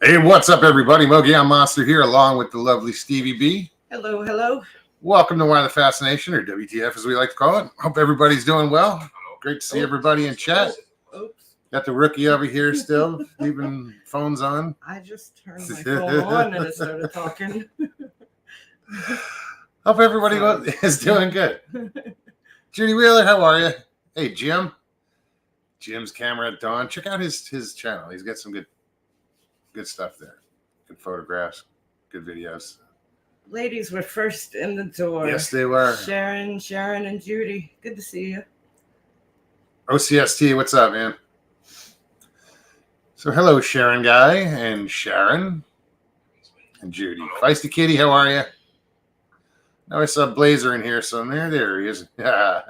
Hey, what's up, everybody? Mogollon Monster here, along with the lovely Stevie B. Hello, hello. Welcome to Why the Fascination, or WTF as we like to call it. Hope everybody's doing well. Great to see everybody in chat. Oops. Got the rookie over here still, leaving phones on. I just turned my phone on and it started talking. Hope everybody is doing good. Judy Wheeler, how are you? Hey, Jim. Jim's camera at dawn. Check out his channel. He's got some good stuff there. Good photographs, good videos. Ladies were first in the door. Yes, they were. Sharon, and Judy. Good to see you. OCST, what's up, man? So, hello, Sharon Guy and Sharon and Judy. Feisty Kitty, how are you? Now I saw Blazer in here, so there he is.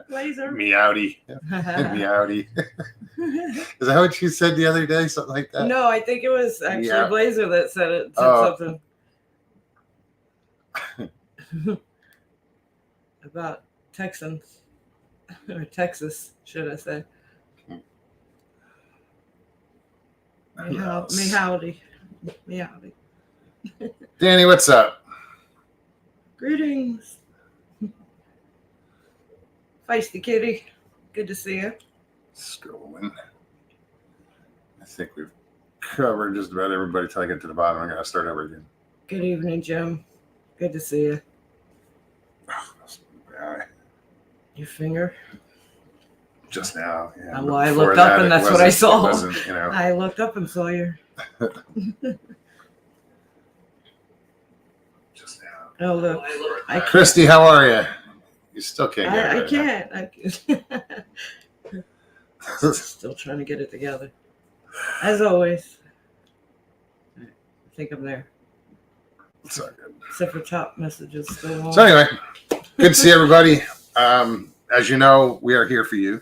Blazer. Meowdy. Meowdy. Is that what you said the other day? Something like that? No, I think it was actually Blazer that said it. Something about Texans. Or Texas, should I say. Me howdy. Danny, what's up? Greetings. Feisty Kitty. Good to see you. Scrolling. I think we've covered just about everybody till I get to the bottom. I'm going to start over again. Good evening, Jim. Good to see you. Your finger? Just now. Yeah. Well, I looked up and that's what I saw. I looked up and saw you. Just now. Oh, look. Christy, how are you? You still can't get it. I can't. Still trying to get it together. As always. I think I'm there. It's all good. Except for top messages still on. So anyway, good to see everybody. As you know, we are here for you.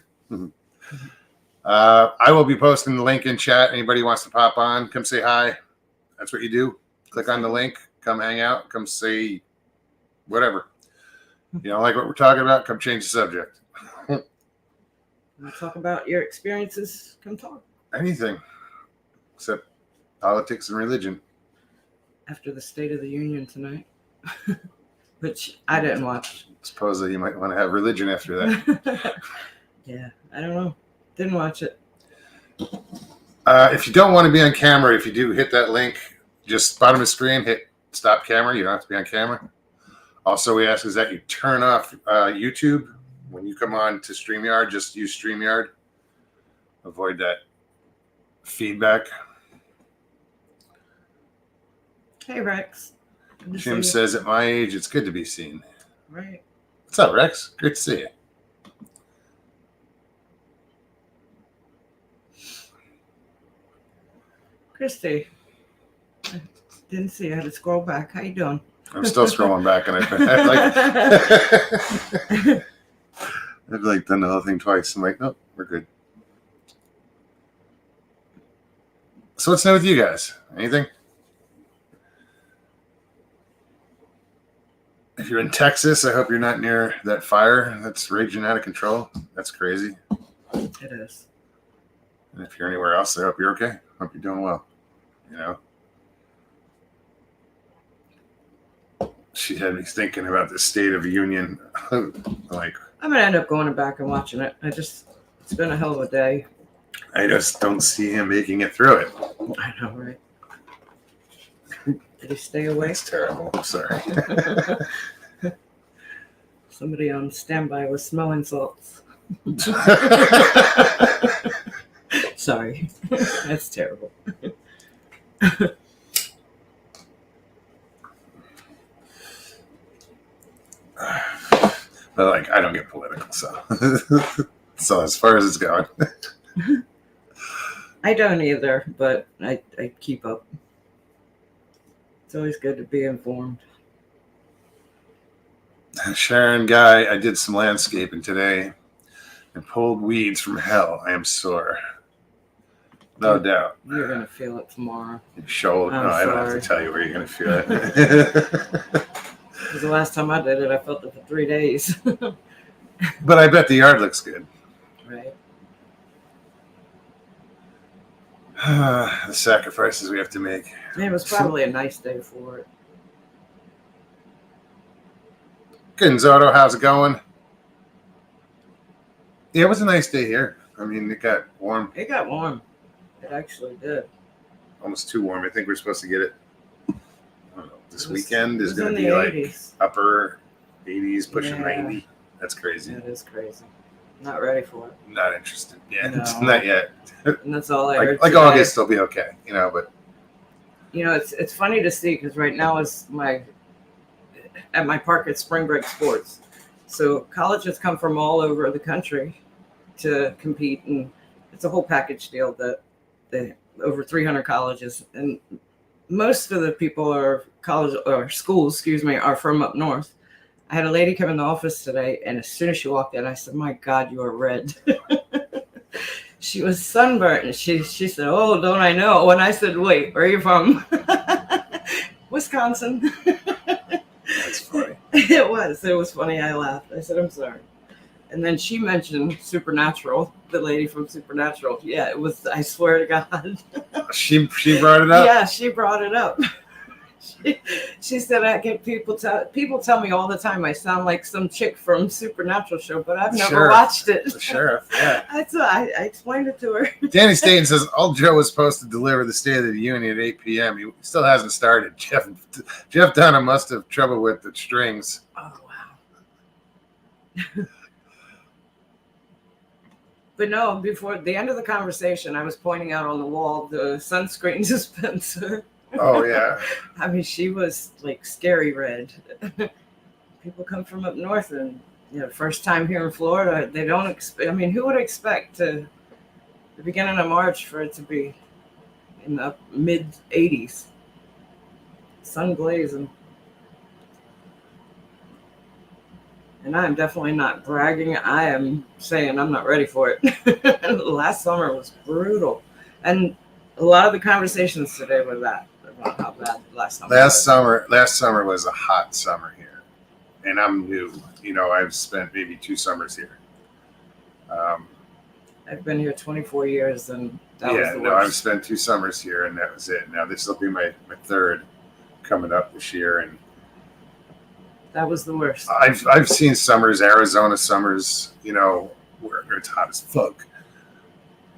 I will be posting the link in chat. Anybody who wants to pop on, come say hi. That's what you do. Click on the link. Come hang out. Come say whatever. You don't like what we're talking about? Come change the subject. Talk about your experiences. Come talk. Anything except politics and religion. After the State of the Union tonight, which I didn't watch. Suppose that you might want to have religion after that. Yeah, I don't know. Didn't watch it. If you don't want to be on camera, if you do, hit that link. Just bottom of the screen, hit stop camera. You don't have to be on camera. Also, we ask is that you turn off YouTube. When you come on to StreamYard, just use StreamYard. Avoid that feedback. Hey, Rex. Jim says, at my age, it's good to be seen. Right. What's up, Rex? Great to see you. Christy. I didn't see you. I had to scroll back. How you doing? I'm still scrolling back, and I've done the whole thing twice. I'm like, nope, we're good. So what's new with you guys? Anything? If you're in Texas, I hope you're not near that fire that's raging out of control. That's crazy. It is. And if you're anywhere else, I hope you're okay. Hope you're doing well. You know? She had me thinking about the State of the Union. Like, I'm going to end up going back and watching it. It's been a hell of a day. I just don't see him making it through it. I know, right? Did he stay away? It's terrible. I'm sorry. Somebody on standby was smelling salts. Sorry. That's terrible. But I don't get political, so so as far as it's going. I don't either, but I keep up. It's always good to be informed. Sharon Guy, I did some landscaping today and pulled weeds from hell. I am sore. No doubt. You're going to feel it tomorrow. Your shoulder. No, I don't have to tell you where you're going to feel it. Because the last time I did it, I felt it for 3 days. But I bet the yard looks good. Right. The sacrifices we have to make. It was probably a nice day for it. Gonzalo, how's it going? Yeah, it was a nice day here. I mean, it got warm. It got warm. It actually did. Almost too warm. I think we're supposed to get it. I don't know. This weekend is It was going to in be the like 80s. upper 80s, pushing Yeah. 90. That's crazy. It is crazy. Not ready for it. Not interested yet. No. Not yet. And that's all I heard. Like today. August, will be okay. But It's funny to see because right now is at my park at Spring Break Sports. So colleges come from all over the country to compete, and it's a whole package deal that over 300 colleges, and most of the people are schools, are from up north. I had a lady come in the office today, and as soon as she walked in, I said, "My God, you are red." She was sunburnt, and she said, "Oh, don't I know?" And I said, "Wait, where are you from?" Wisconsin. that's funny. It was funny. I laughed. I said, "I'm sorry." And then she mentioned Supernatural, the lady from Supernatural. Yeah, it was. I swear to God. She brought it up. Yeah, she brought it up. She said, "I get people tell me all the time I sound like some chick from Supernatural show, but I've never watched it." The sheriff. Yeah. I explained it to her. Danny Staten says all Joe was supposed to deliver the State of the Union at 8 p.m. He still hasn't started. Jeff Dunham must have trouble with the strings. Oh wow. But no, before the end of the conversation, I was pointing out on the wall the sunscreen dispenser. Oh yeah. I mean, she was like scary red. People come from up north, and first time here in Florida, they don't expect. I mean, who would expect the beginning of March for it to be in the mid 80s, sun blazing? And I'm definitely not bragging. I am saying I'm not ready for it. Last summer was brutal, and a lot of the conversations today were about how bad last summer was. Last summer was a hot summer here, and I'm new. I've spent maybe 2 summers here. I've been here 24 years, and that was the I've worst. spent 2 summers here, and that was it. Now this will be my 3rd coming up this year, and That was the worst. I've seen summers, Arizona summers, where it's hot as fuck.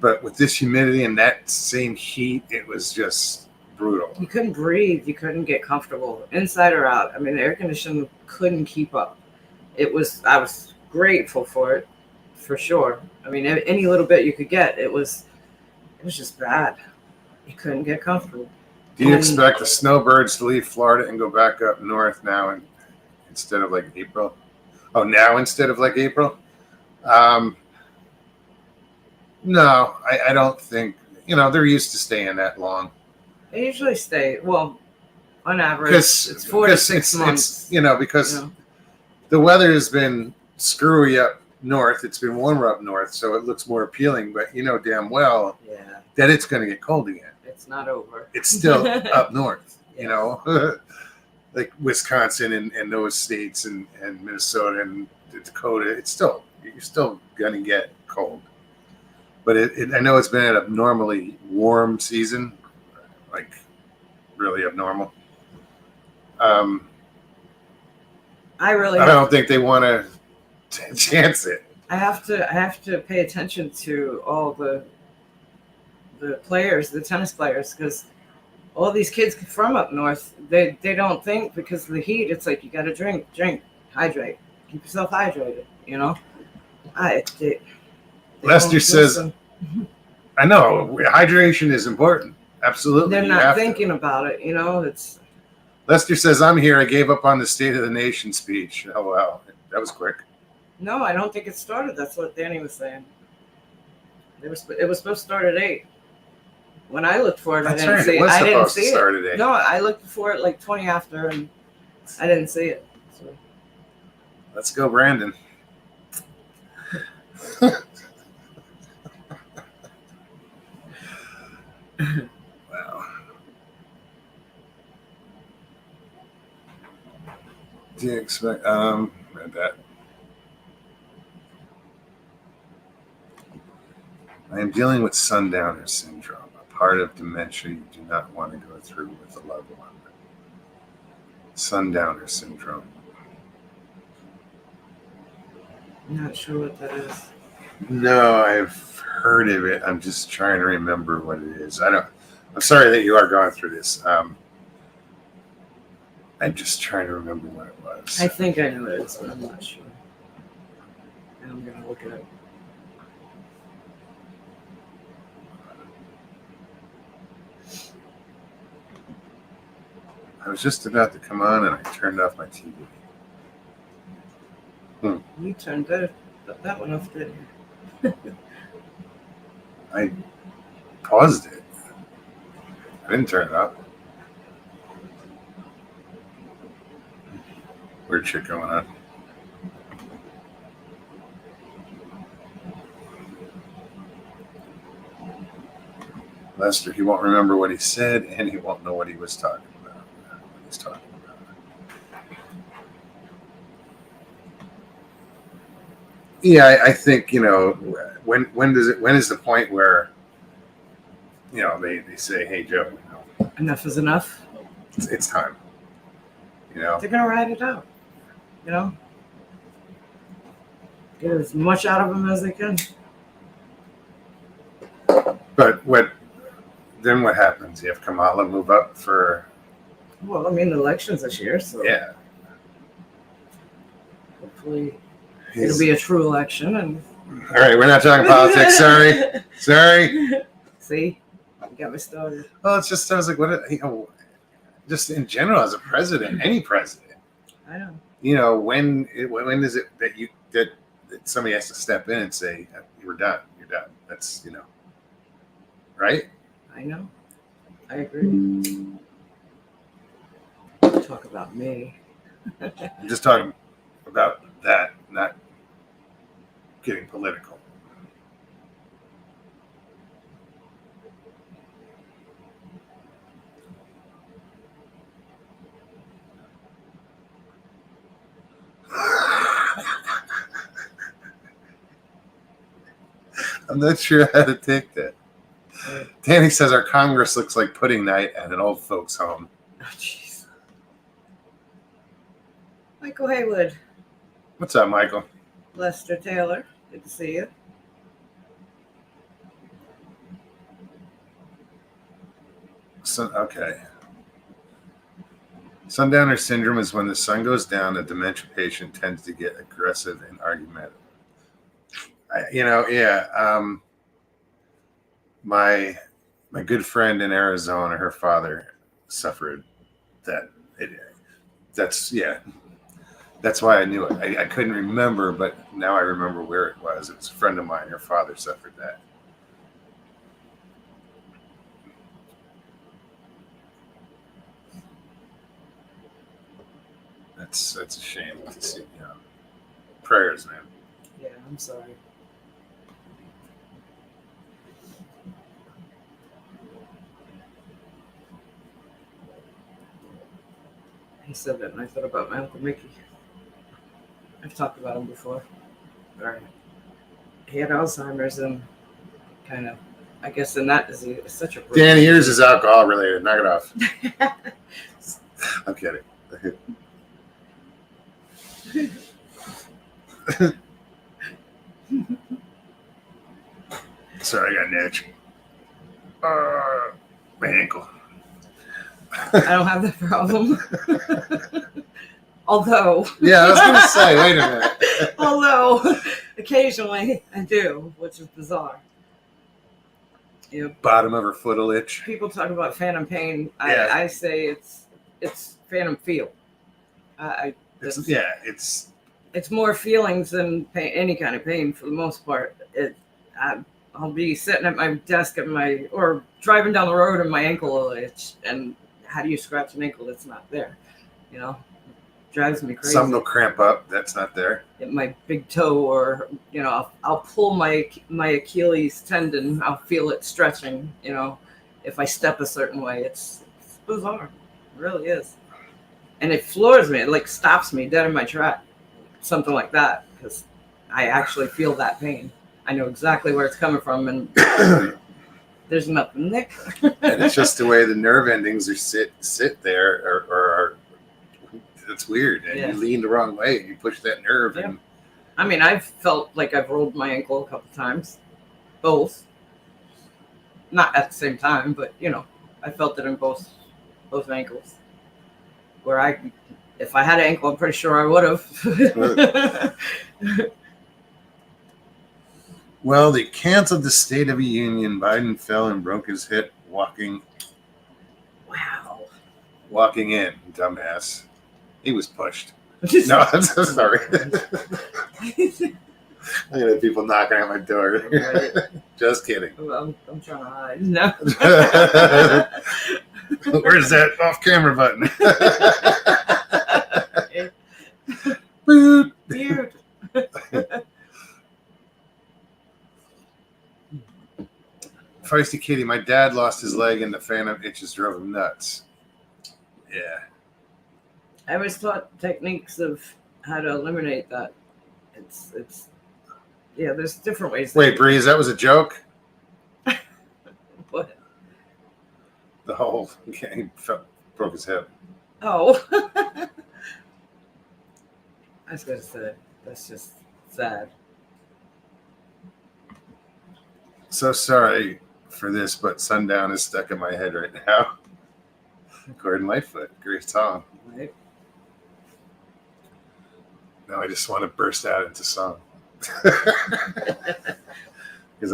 But with this humidity and that same heat, it was just brutal. You couldn't breathe. You couldn't get comfortable inside or out. I mean, the air conditioning couldn't keep up. I was grateful for it, for sure. I mean, any little bit you could get, it was just bad. You couldn't get comfortable. Do you expect the snowbirds to leave Florida and go back up north now and instead of like April? Oh, now instead of like April? No, I don't think. They're used to staying that long. They usually stay, well, on average, Because it's 4 to 6 months. Because the weather has been screwy up north. It's been warmer up north, so it looks more appealing. But damn well Yeah, that it's going to get cold again. it's not over. It's still up north, Yeah. like Wisconsin and those states and Minnesota and Dakota. You're still going to get cold. But I know it's been an abnormally warm season, like really abnormal. I don't think they want to chance it. I have to pay attention to all the players, the tennis players, because all these kids from up north, they don't think because of the heat. It's like you got to drink, hydrate, keep yourself hydrated. Lester says, I know hydration is important. Absolutely. They're not thinking about it. It's. Lester says, I'm here. I gave up on the State of the Nation speech. Oh, wow. That was quick. No, I don't think it started. That's what Danny was saying. It was supposed to start at 8. When I looked for it, That's I didn't right. see It it. was I didn't supposed to see start it. at 8. No, I looked for it like 20 after, and I didn't see it. So. Let's go, Brandon. Wow. Do you expect? Read that. I am dealing with sundowner syndrome, a part of dementia you do not want to go through with a loved one. Sundowner syndrome. I'm not sure what that is. No, I've heard of it. I'm just trying to remember what it is. I'm sorry that you are going through this. I'm just trying to remember what it was. I think I know what it is, but I'm not sure. And I'm gonna look it up. I was just about to come on and I turned off my TV. You turned that one off, didn't you? I paused it. I didn't turn it off. Weird shit going on. Lester, he won't remember what he said and he won't know what he was talking about. What he's talking about. Yeah, I think, when is the point where, they say, hey, Joe, Enough is enough. it's time. They're gonna ride it out. Get as much out of them as they can. But what happens? You have Kamala move up for... Well, I mean, the election's this year, so Yeah. hopefully it'll be a true election. And All right, we're not talking politics. Sorry. See, you got me started. Well, it's just, I was like, just in general, as a president, any president, I know. when is it that somebody has to step in and say, you're done. That's, right? I know. I agree. Talk about me. I'm just talking about that, not getting political. I'm not sure how to take that. Danny says our Congress looks like pudding night at an old folks' home. Oh, jeez. Michael Haywood. What's up, Michael? Lester Taylor. Good to see you. Okay. Sundowner syndrome is when the sun goes down, a dementia patient tends to get aggressive and argumentative. My good friend in Arizona, her father suffered that. That's why I knew it. I couldn't remember, but now I remember where it was. It was a friend of mine. Her father suffered that. That's a shame to see. Prayers, man. Yeah, I'm sorry. He said that, and I thought about my Uncle Mickey. I've talked about him before. Right. He had Alzheimer's and kind of, I guess, in that disease, it's such a. Danny, yours is alcohol related. Knock it off. I'm kidding. Sorry, I got an itch. My ankle. I don't have that problem. Although. Yeah, I was going to say, wait a minute. Although, occasionally I do, which is bizarre. Bottom of her foot will itch. People talk about phantom pain. Yeah. I say it's phantom feel. It's more feelings than pain, any kind of pain for the most part. I'll be sitting at my desk or driving down the road and my ankle will itch. And how do you scratch an ankle that's not there? Drives me crazy. Some will cramp up. That's not there. My big toe, or I'll pull my Achilles tendon. I'll feel it stretching. If I step a certain way, it's bizarre. It really is, and it floors me. It like stops me dead in my track. Something like that, because I actually feel that pain. I know exactly where it's coming from, and There's nothing there. And it's just the way the nerve endings are sit there, or it's weird. And Yeah. you lean the wrong way, and you push that nerve, Yeah. and I mean, I've felt like I've rolled my ankle a couple times, both. Not at the same time, but you know, I felt it in both ankles. Where if I had an ankle, I'm pretty sure I would have. well, they canceled the State of the Union. Biden fell and broke his hip walking in. Dumbass. He was pushed. No, I'm so sorry. I'm gonna have people knocking at my door. Right. Just kidding. I'm trying to hide. No. Where's that off-camera button? Boot. Weird. Feisty Kitty, my dad lost his leg and the phantom itches drove him nuts. Yeah. I was taught techniques of how to eliminate that. It's yeah, there's different ways. Wait, Breeze, that was a joke? What? The whole he broke his hip. Oh. I was gonna say that's just sad. So sorry for this, but Sundown is stuck in my head right now. Gordon Lightfoot, great song. Right? Now I just want to burst out into song. Because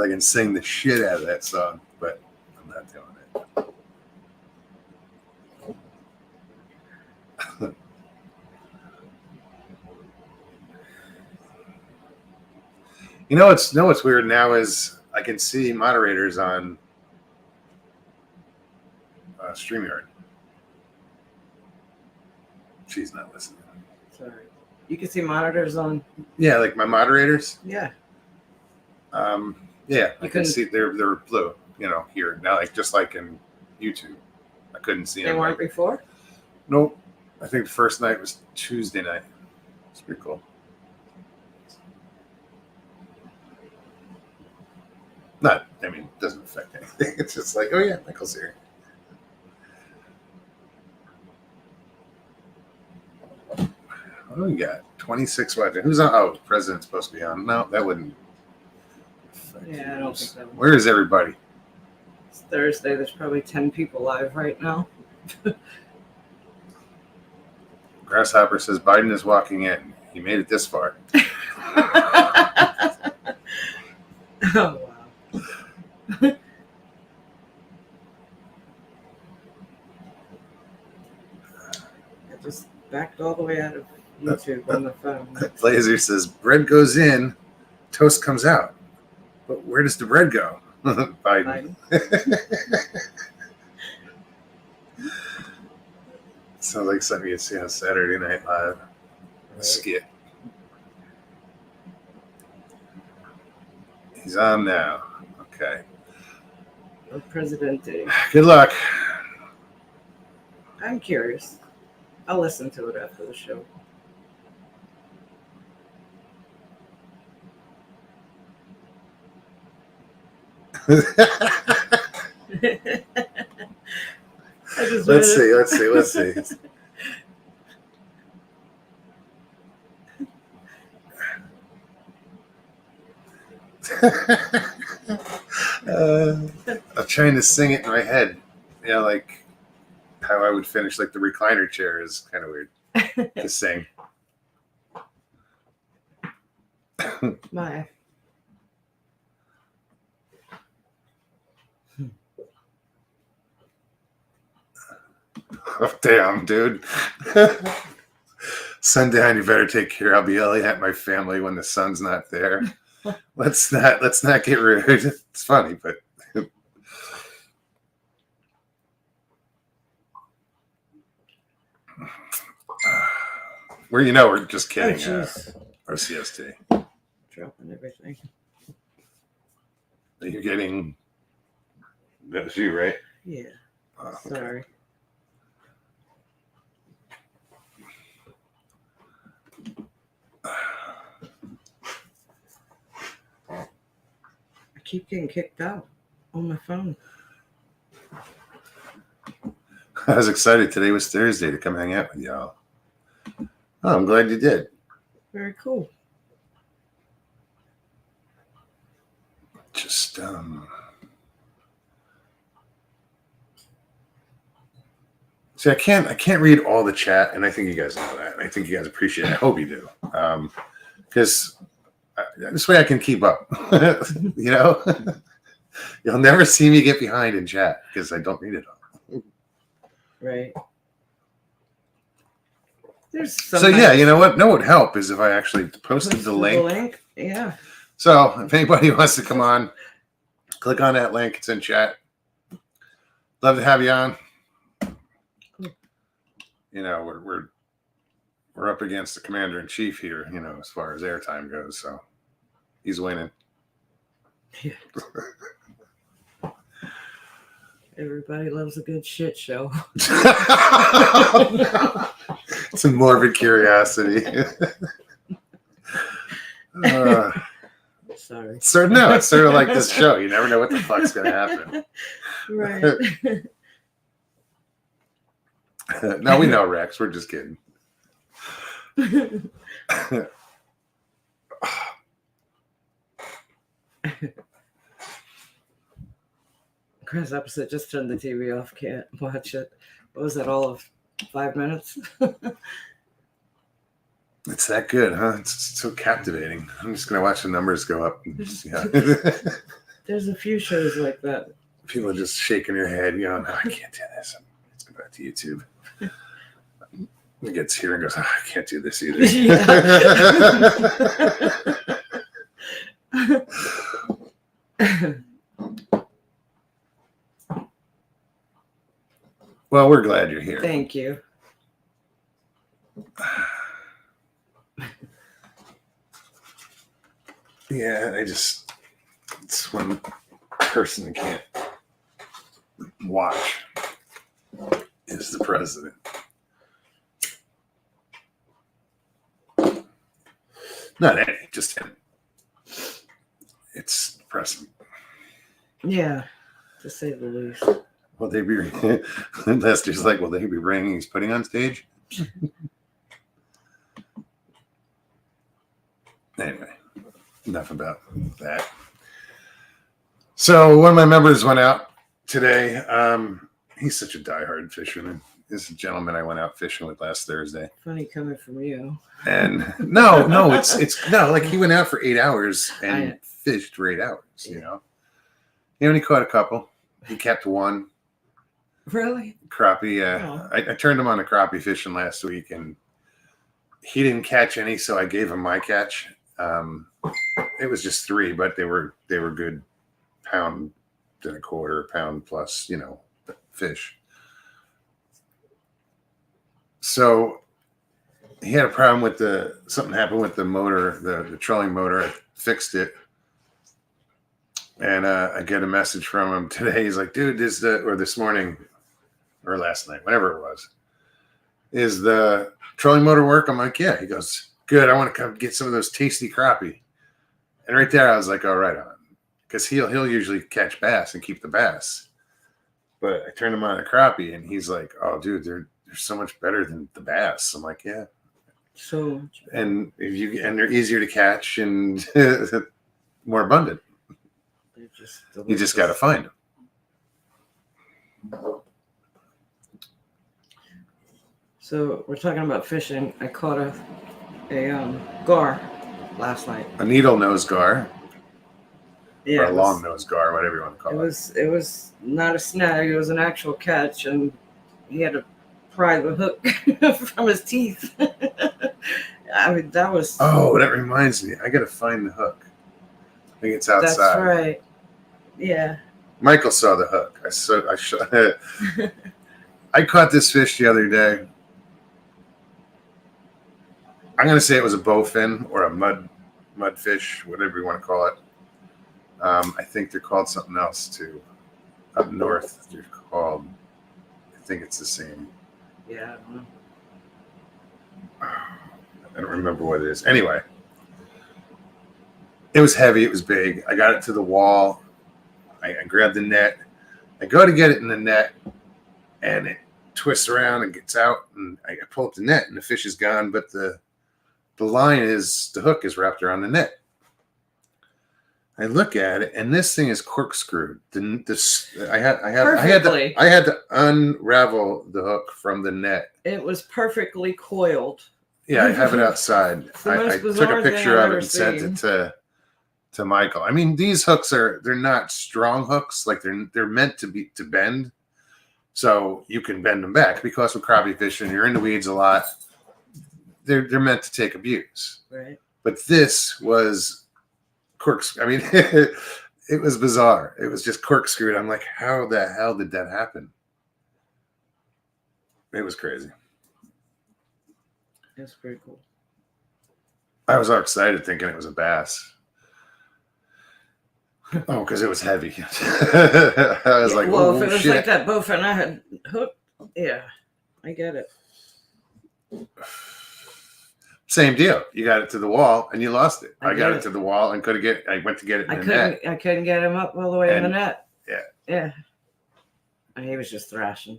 I can sing the shit out of that song, but I'm not doing it. You know what's weird now is I can see moderators on StreamYard. She's not listening. Sorry. You can see monitors on. Yeah, like my moderators. Yeah. Yeah, I You can can- see they're blue. You know, here now, like just like in YouTube, I couldn't see They them. weren't before. Nope. I think the first night was Tuesday night. It's pretty cool. Not, I mean, it doesn't affect anything. It's just like, oh yeah, Michael's here. What do we got? 26 what? Who's on? Oh, president's supposed to be on. No, that wouldn't. affect Yeah, I don't news. think that would. Where is everybody? It's Thursday. There's probably 10 people live right now. Grasshopper says Biden is walking in. He made it this far. Oh wow. I just backed all the way out of YouTube on the phone. Blazer says bread goes in, toast comes out. But where does the bread go? Biden. Sounds like something you'd see on Saturday Night Live. Skit. He's on now. Okay. Or Presidente. Good luck. I'm curious. I'll listen to it after the show. Let's see. I'm trying to sing it in my head. Yeah, like how I would finish like the recliner chair is kind of weird to sing. My. Oh, damn, dude. Sundown, you better take care. I'll be yelling at my family when the sun's not there. Let's not get rude. It's funny, but we're just Oh, kidding. jeez. Our CST. Dropping everything. You're getting. That was you, right? Yeah. Oh, okay. Sorry. I keep getting kicked out. on my phone. I was excited. Today was Thursday to come hang out with y'all. Oh, I'm glad you did. Very cool. Just see, I can't read all the chat, and I think you guys know that. I think you guys appreciate it. I hope you do, because this way I can keep up. You know, you'll never see me get behind in chat because I don't read it all. Right. There's So yeah, you know what? No, what would help is if I actually posted the link. Yeah. So if anybody wants to come on, click on that link. It's in chat. Love to have you on. You know, we're up against the commander in chief here, you know, as far as airtime goes. So he's winning. Yeah. Everybody loves a good shit show. It's a morbid curiosity. Sorry. It's sort of like this show. You never know what the fuck's gonna happen. Right. No, we know, Rex. We're just kidding. Chris opposite just turned the TV off. Can't watch it. What was that? All of 5 minutes? It's that good, huh? It's so captivating. I'm just gonna watch the numbers go up. Yeah. There's a few shows like that. People are just shaking their head, you know, no, I can't do this. Let's go back to YouTube. He gets here and goes, oh, I can't do this either. Well, we're glad you're here. Thank you. Yeah, it's one person that can't watch is the president. Not any, just him. It's depressing. Yeah, to say the least. Will they be? Lester's like, will they be bringing he's putting on stage? Anyway, enough about that. So one of my members went out today. He's such a diehard fisherman. This is a gentleman I went out fishing with last Thursday. Funny coming from you. And no, it's no, like he went out for 8 hours and fished for 8 hours, you know. He only caught a couple. He kept one. Really? Crappie, yeah. Oh. I turned him on to crappie fishing last week and he didn't catch any, so I gave him my catch. It was just 3, but they were good pound and a quarter, pound plus, you know, fish. So he had a problem with something happened with the motor, the trolling motor. I fixed it. And I get a message from him today. He's like, dude, this morning or last night, whatever it was, is the trolling motor work? I'm like, yeah. He goes, good. I want to come get some of those tasty crappie. And right there, I was like, oh, right on. Because he'll usually catch bass and keep the bass. But I turned him on to crappie and he's like, oh, dude, they're so much better than the bass. I'm like, yeah. So much better. And they're easier to catch and more abundant. You just got to find them. So we're talking about fishing. I caught a gar last night. A needle nose gar. Yeah, or a long nose gar, whatever you want to call it. It was not a snag. It was an actual catch, and he had to pry the hook from his teeth. I mean, that was. Oh, that reminds me. I got to find the hook. I think it's outside. That's right. Yeah. Michael saw the hook. I caught this fish the other day. I'm going to say it was a bowfin or a mud fish, whatever you want to call it. I think they're called something else too. Up north, they're called. I think it's the same. Yeah, I don't know. I don't remember what it is. Anyway, it was heavy. It was big. I got it to the wall. I grab the net. I go to get it in the net, and it twists around and gets out, and I pull up the net, and the fish is gone, but the hook is wrapped around the net. I look at it, and this thing is corkscrewed. I had to unravel the hook from the net. It was perfectly coiled. Yeah, I have it outside. I took a bizarre thing picture I've of it ever and sent seen. it to Michael. I mean, these hooks they're not strong hooks. Like they're meant to bend, so you can bend them back. Because with crappie fishing, you're in the weeds a lot. They're meant to take abuse. Right. But this was corkscrew. I mean, it was bizarre. It was just corkscrewed. I'm like, how the hell did that happen? It was crazy. That's pretty cool. I was all excited thinking it was a bass. Oh, because it was heavy. I was like, well, oh, if it was shit. like that bowfin I had hooked, yeah, I get it. Same deal. You got it to the wall and you lost it. I got did. it to the wall and I went to get it in the net. I couldn't get him up all the way in the And- net. yeah. Yeah. And he was just thrashing,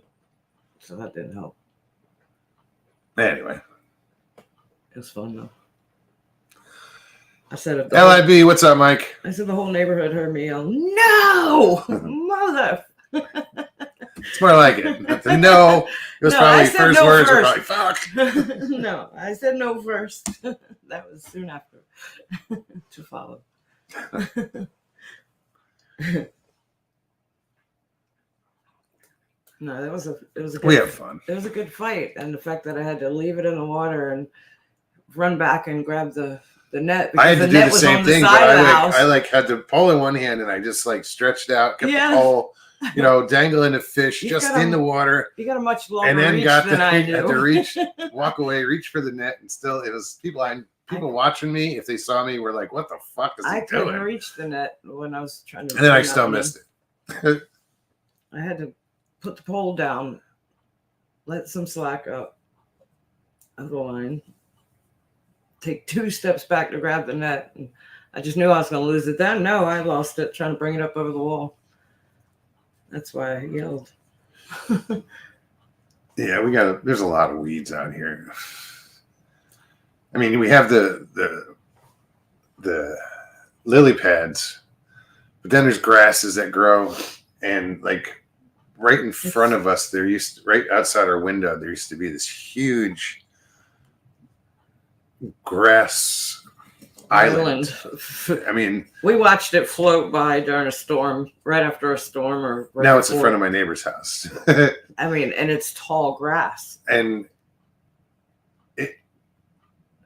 so that didn't help. Anyway, It was fun though. I said it. LIB, what's up, Mike? I said the whole neighborhood heard me yell, "No, mother!" It's more like it. No, it was No, probably I said first no words were first. probably fuck. No, I said no first. That was soon after to follow. No, it was a good, We have fun. it was a good fight, and the fact that I had to leave it in the water and run back and grab the net because I had to the do net the was same on the thing, but side of the house. I had to pull in one hand and I just like stretched out, kept Yeah. the pole, dangling the fish You just got in a- the water, You got a much longer and then reach got than I had to do. reach, walk away, reach for the net, and still it was people watching me. If they saw me, were like, "What the fuck is I he couldn't doing?" reach the net when I was trying to. And then I bring still that one in. missed it. I had to put the pole down, let some slack up of the line, take 2 steps back to grab the net. And I just knew I was going to lose it then. No, I lost it trying to bring it up over the wall. That's why I yelled. Yeah, there's a lot of weeds out here. I mean, we have the lily pads, but then there's grasses that grow, and like right in front of us, right outside our window, there used to be this huge grass island. I mean, We watched it float by during a storm, right after a storm, or right now it's in before. front of my neighbor's house. I mean, and it's tall grass. And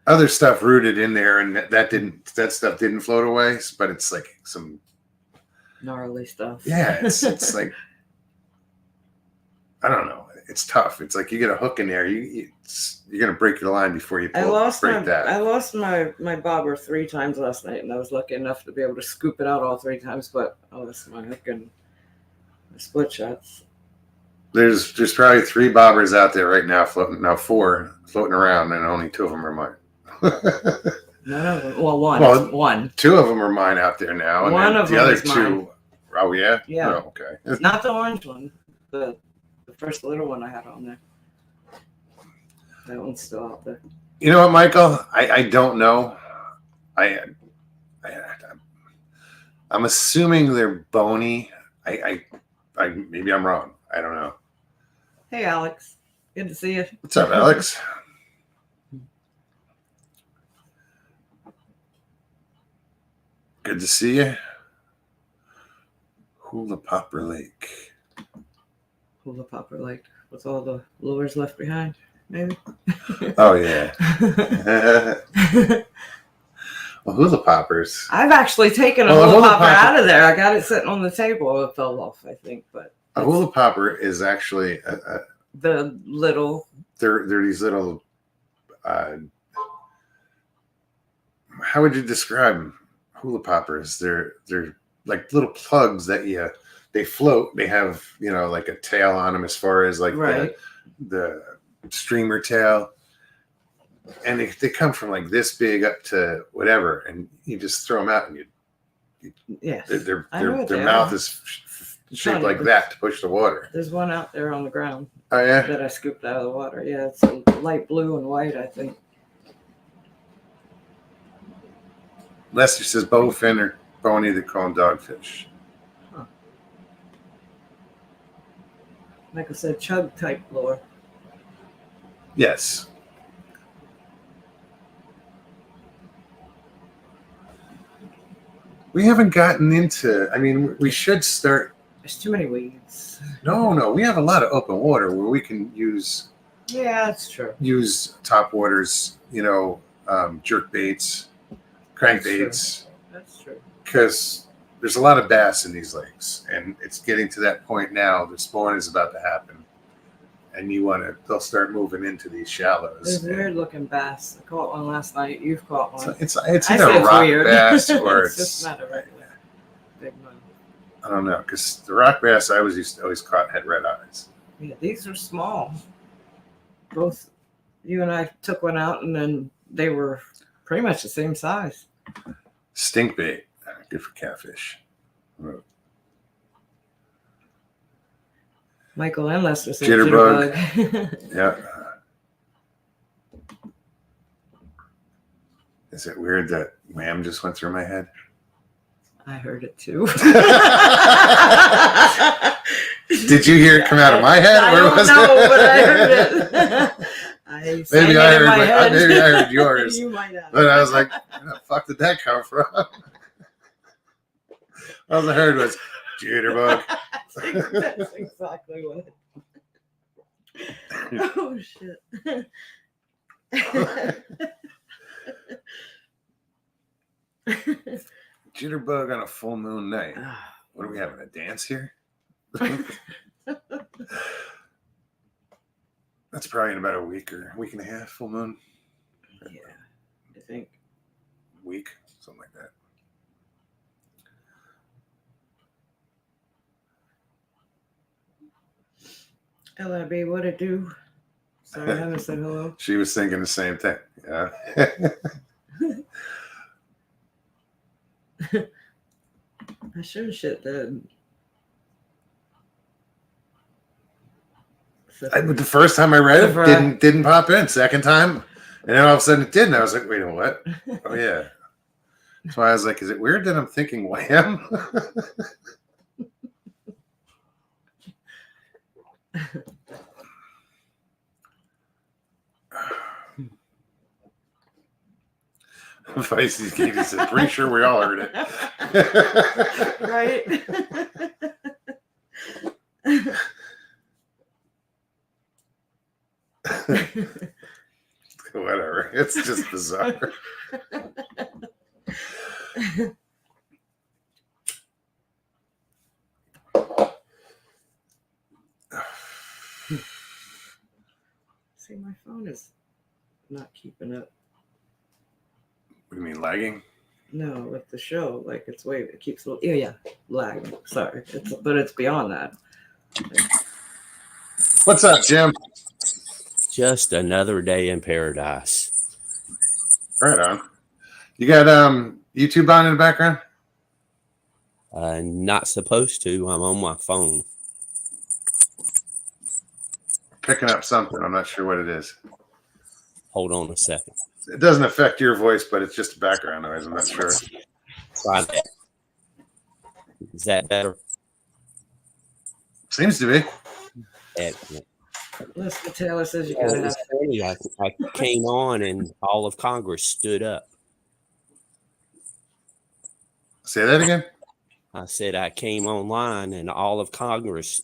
other stuff rooted in there, and that stuff didn't float away, but it's like some Gnarly stuff. yeah, it's like I don't know. It's tough. It's like you get a hook in there, you're gonna break your line before you I lost that. my bobber 3 times last night, and I was lucky enough to be able to scoop it out all 3 times. But I lost my hook and my split shots. There's probably 3 bobbers out there right now floating. Now 4 floating around, and only 2 of them are mine. None of them. Well, one. Well, one. 2 of them are mine out there now, and One then of the them other is 2. mine. Oh yeah. Yeah. Oh, okay. Not the orange one. The first little one I had on there. That one's still out there. You know what, Michael? I don't know. I'm assuming they're bony. I maybe I'm wrong. I don't know. Hey, Alex. Good to see you. What's up, Alex? Good to see you. Hula Popper Lake. Hula Popper Lake with all the lures left behind, maybe. Oh yeah. Well, Hula Poppers. I've actually taken a Well, a hula hula popper popper- out of there. I got it sitting on the table. It fell off, I think, but A Hula Popper is actually the little they're these little. How would you describe them? Hula Poppers? They're like little plugs that they float. They have like a tail on them as far as like right. the streamer tail, and they come from like this big up to whatever, and you just throw them out and you Yes. Their I know what their they mouth are. is shaped like that to push the water. There's one out there on the ground Oh yeah. that I scooped out of the water. Yeah, it's a light blue and white, I think. Lester says bowfin or bony, they call them dogfish. Like I said, chug type lure. Yes. We haven't gotten into. I mean, we should start. There's too many weeds. No, we have a lot of open water where we can use Yeah, that's true. top waters. Jerk baits, crank That's true. baits, That's true. because there's a lot of bass in these lakes, and it's getting to that point now. The spawn is about to happen, and they'll start moving into these shallows. There's weird looking bass. I caught one last night. You've caught one. It's I either say a it's rock weird. bass or it's just not a regular big one. I don't know, because the rock bass I always caught had red eyes. Yeah, these are small. Both you and I took one out, and then they were pretty much the same size. Stink bait, good for catfish. Michael and Lester said Jitterbug. jitterbug. Yeah. Is it weird that wham just went through my head? I heard it too. Did you hear it come out of my head? I Where don't was know, it? but I heard it. Maybe I heard yours. You might have. But I was like, where the fuck did that come from? All I heard was jitterbug. That's exactly what. Oh shit. Jitterbug on a full moon night. What are we having? A dance here? That's probably in about a week and a half, full moon. Yeah, I think. Week, something like that. LIB, what it do? Sorry, I haven't said hello. She was thinking the same thing. Yeah. I sure shit did. The first time I read it, didn't pop in. Second time, and then all of a sudden it did, and I was like, "Wait a minute, what?" Oh yeah. That's why I was like, "Is it weird that I'm thinking wham?" Feisty Katie said, "Pretty sure we all heard it." Right. Whatever. It's just bizarre. See, my phone is not keeping up. What do you mean, lagging? No, with the show, like it keeps lagging. Sorry, but it's beyond that. What's up, Jim? Just another day in paradise. Right on. You got YouTube on in the background? Not supposed to. I'm on my phone. Picking up something. I'm not sure what it is. Hold on a second. It doesn't affect your voice, but it's just a background noise. I'm not sure. Try that. Is that better? Seems to be. Excellent. Lester Taylor says you Well, gotta it have. was funny. I came on and all of Congress stood up. Say that again. I said I came online and all of Congress.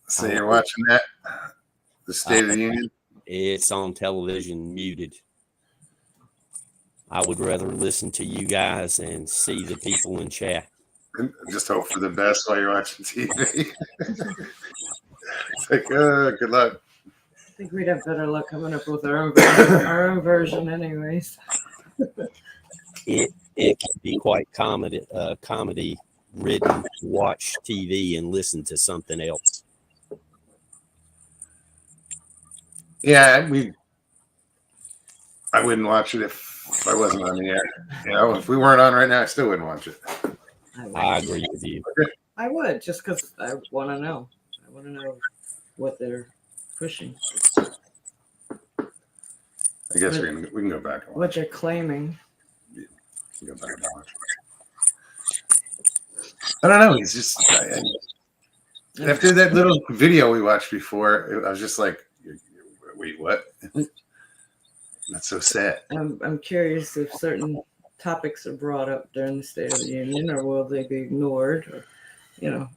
So you're watching that? The State of the Union? It's on television, muted. I would rather listen to you guys and see the people in chat. Just hope for the best while you're watching TV. It's like, good luck. I think we'd have better luck coming up with our own version, anyways. It can be quite comedy ridden to watch TV and listen to something else. Yeah, we I wouldn't watch it if I wasn't on the air. You know, if we weren't on right now, I still wouldn't watch it. I agree with you. I would, just because I want to know. I want to know what they're pushing, I guess we can go back and watch. what they're claiming. We can go back and watch. I don't know. He's just after that little video we watched before. I was just like, wait, what? That's so sad. I'm curious if certain topics are brought up during the State of the Union, or will they be ignored? Or, you know,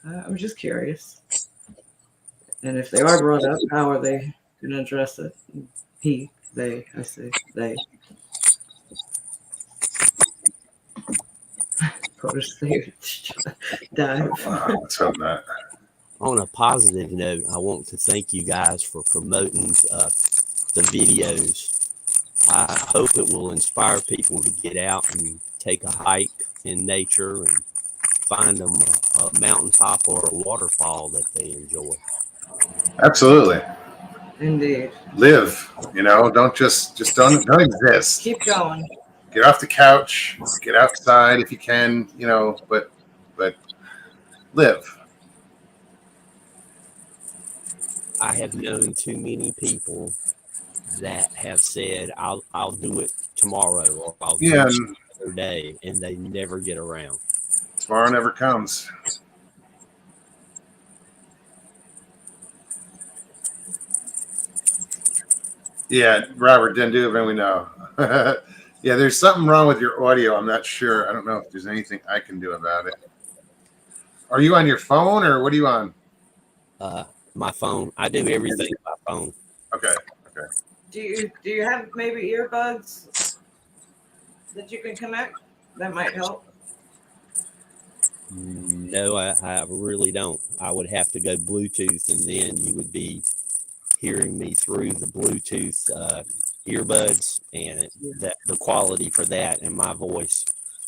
I'm just curious. And if they are brought up, how are they going to address it? I say they. Go to stage dive. Let's hope not. On a positive note, I want to thank you guys for promoting the videos. I hope it will inspire people to get out and take a hike in nature and find them a mountaintop or a waterfall that they enjoy. Absolutely. Indeed. Live. You know, don't just don't exist. Keep going. Get off the couch. Get outside if you can. You know, but live. I have known too many people that have said, I'll do it tomorrow, or I'll do it another day, and they never get around. Tomorrow never comes. Yeah, Robert didn't do it, and we know. Yeah, there's something wrong with your audio. I'm not sure. I don't know if there's anything I can do about it. Are you on your phone, or what are you on? My phone. I do everything by phone. Okay. Do you have maybe earbuds that you can connect? That might help. No, I really don't. I would have to go Bluetooth, and then you would be hearing me through the Bluetooth earbuds, and the quality for that and my voice.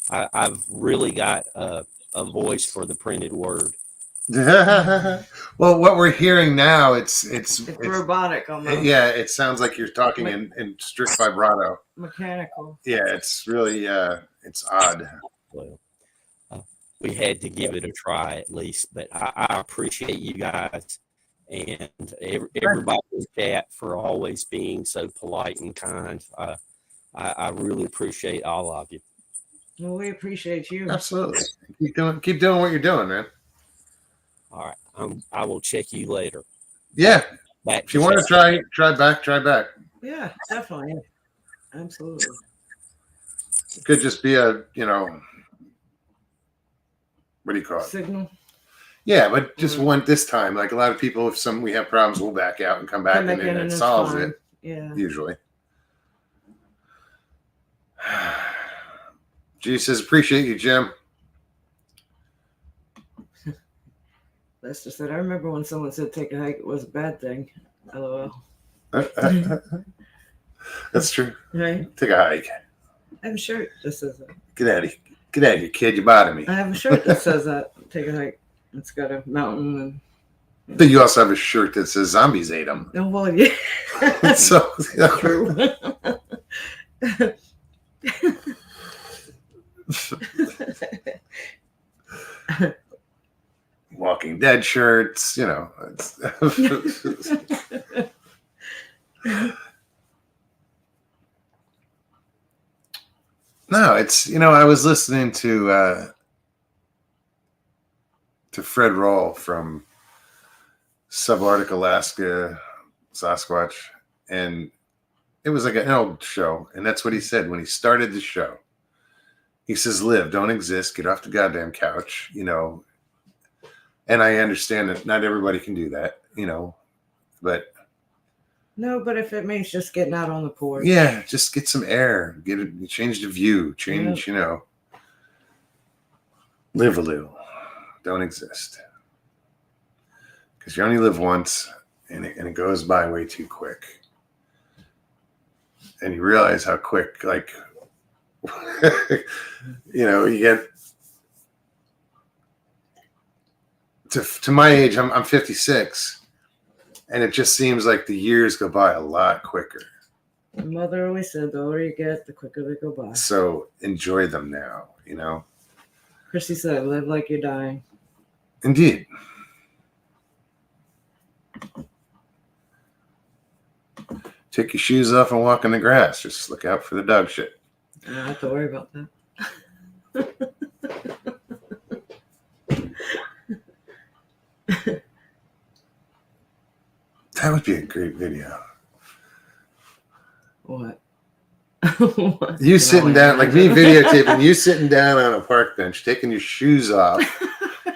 I've really got a voice for the printed word. Well, what we're hearing now, it's robotic almost. Yeah, it sounds like you're talking in strict vibrato. Mechanical. Yeah, it's really it's odd. Well, we had to give it a try at least, but I appreciate you guys and everybody in chat for always being so polite and kind. I really appreciate all of you. Well, we appreciate you. Absolutely. Keep doing what you're doing, man. All right. I will check you later. Yeah. Back if you want to try back. Yeah, definitely. Absolutely. It could just be a, what do you call it? Signal. Yeah, but just one this time. Like a lot of people, if we have problems, we'll back out and come back and it solves it. Yeah. Usually. G says, appreciate you, Jim. Lester said, I remember when someone said take a hike, it was a bad thing. LOL. That's true. Right? Take a hike. I have a shirt that says that. Get out of here, kid. You bothering me. I have a shirt that says that. Take a hike. It's got a mountain. But you also have a shirt that says zombies ate them. Oh, well, yeah. So, true. Walking Dead shirts, No, it's I was listening to Fred Roll from Subarctic Alaska Sasquatch, and it was like an old show, and that's what he said when he started the show. He says, live, don't exist, get off the goddamn couch, And I understand that not everybody can do that, but. No, but if it means just getting out on the porch. Yeah, just get some air, change the view, live a little, don't exist. Because you only live once and it goes by way too quick. And you realize how quick, like, you get to my age, I'm 56, and it just seems like the years go by a lot quicker. My mother always said, the older you get, the quicker they go by. So enjoy them now, you know? Chrissy said, live like you're dying. Indeed. Take your shoes off and walk in the grass. Just look out for the dog shit. I don't have to worry about that. That would be a great video. What? You sitting down, like me videotaping you sitting down on a park bench, taking your shoes off,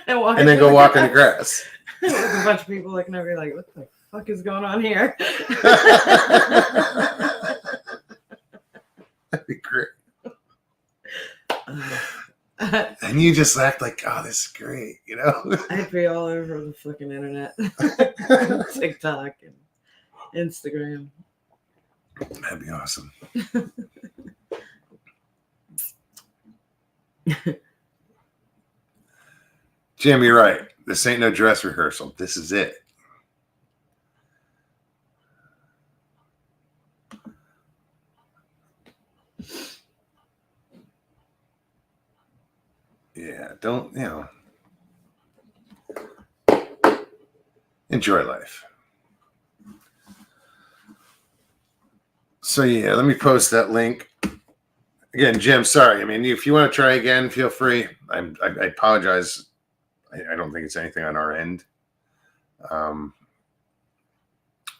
and then go walk in the grass. With a bunch of people looking over, like, what the fuck is going on here? That'd be great. And you just act like, oh, this is great, you know? I'd be all over the fucking internet, TikTok and Instagram. That'd be awesome. Jim, you're right. This ain't no dress rehearsal. This is it. Yeah, don't, enjoy life. So yeah, let me post that link. Again, Jim, sorry. I mean, if you want to try again, feel free. I apologize. I don't think it's anything on our end.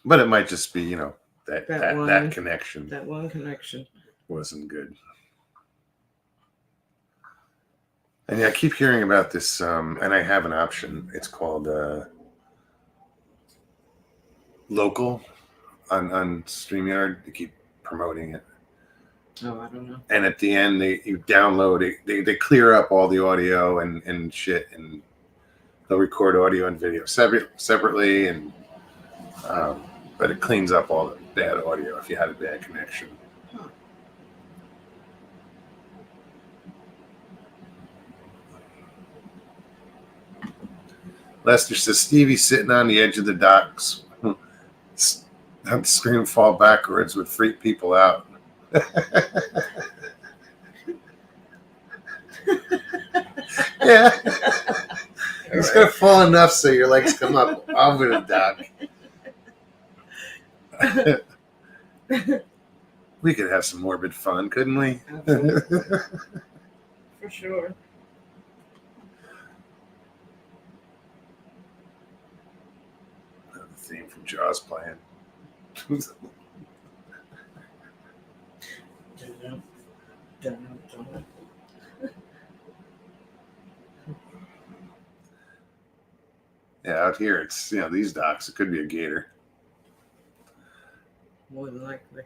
But it might just be, that connection. That one connection Wasn't good. And yeah, I keep hearing about this, and I have an option. It's called Local on StreamYard. They keep promoting it. Oh, I don't know. And at the end, you download it. They clear up all the audio and shit, and they'll record audio and video separately, and but it cleans up all the bad audio if you had a bad connection. Huh. Lester says Stevie's sitting on the edge of the docks. That scream fall backwards would freak people out. Yeah. He's gonna fall enough so your legs come up over the dock. We could have some morbid fun, couldn't we? Absolutely. For sure. The theme from Jaws playing. Yeah, out here it's these docks. It could be a gator. More than likely.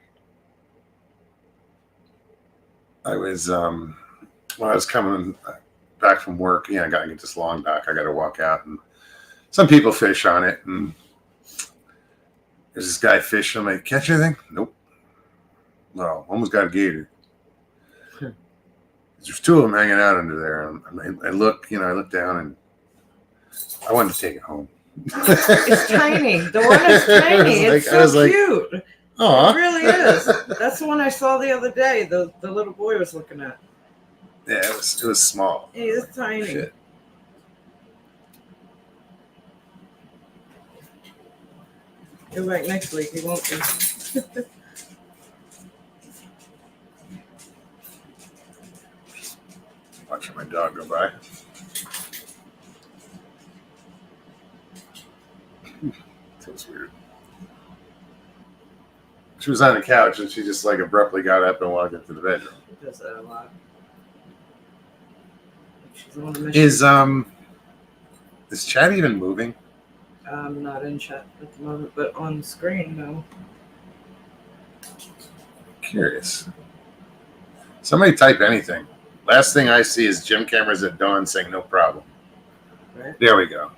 I was when I was coming back from work. I got to get this long dock. I got to walk out, and some people fish on it. And there's this guy fishing. I'm like, catch anything? Nope. Well, almost got a gator. There's two of them hanging out under there. And I look, I look down, and I wanted to take it home. It's tiny. The one is tiny. It's so cute. Oh, it really is. That's the one I saw the other day. The little boy was looking at. Yeah, it was small. He is tiny. Shit. Go back next week. He won't be. Watching my dog go by. Feels weird. She was on the couch and she just abruptly got up and walked into the bedroom. He does that a lot. She's on a mission. Is chat even moving? I'm not in chat at the moment, but on screen, no. Curious. Somebody type anything. Last thing I see is Jim Cameras at dawn saying no problem. Right? There we go.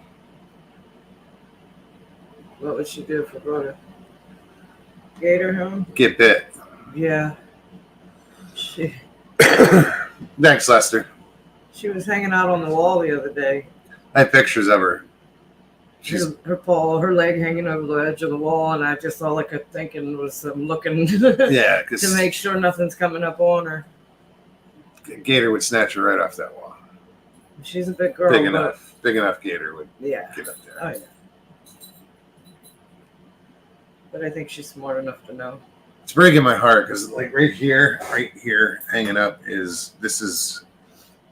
What would she do if I brought a gator home? Get bit. Yeah. She Thanks, Lester. was hanging out on the wall the other day. I have pictures of her. She's her leg hanging over the edge of the wall, and I just all I kept thinking was looking yeah, to because make sure nothing's coming up on her. Gator would snatch her right off that wall. She's a big girl, Big enough Gator would yeah. get up there. Oh, yeah. But I think she's smart enough to know. It's breaking my heart because like right here, hanging up is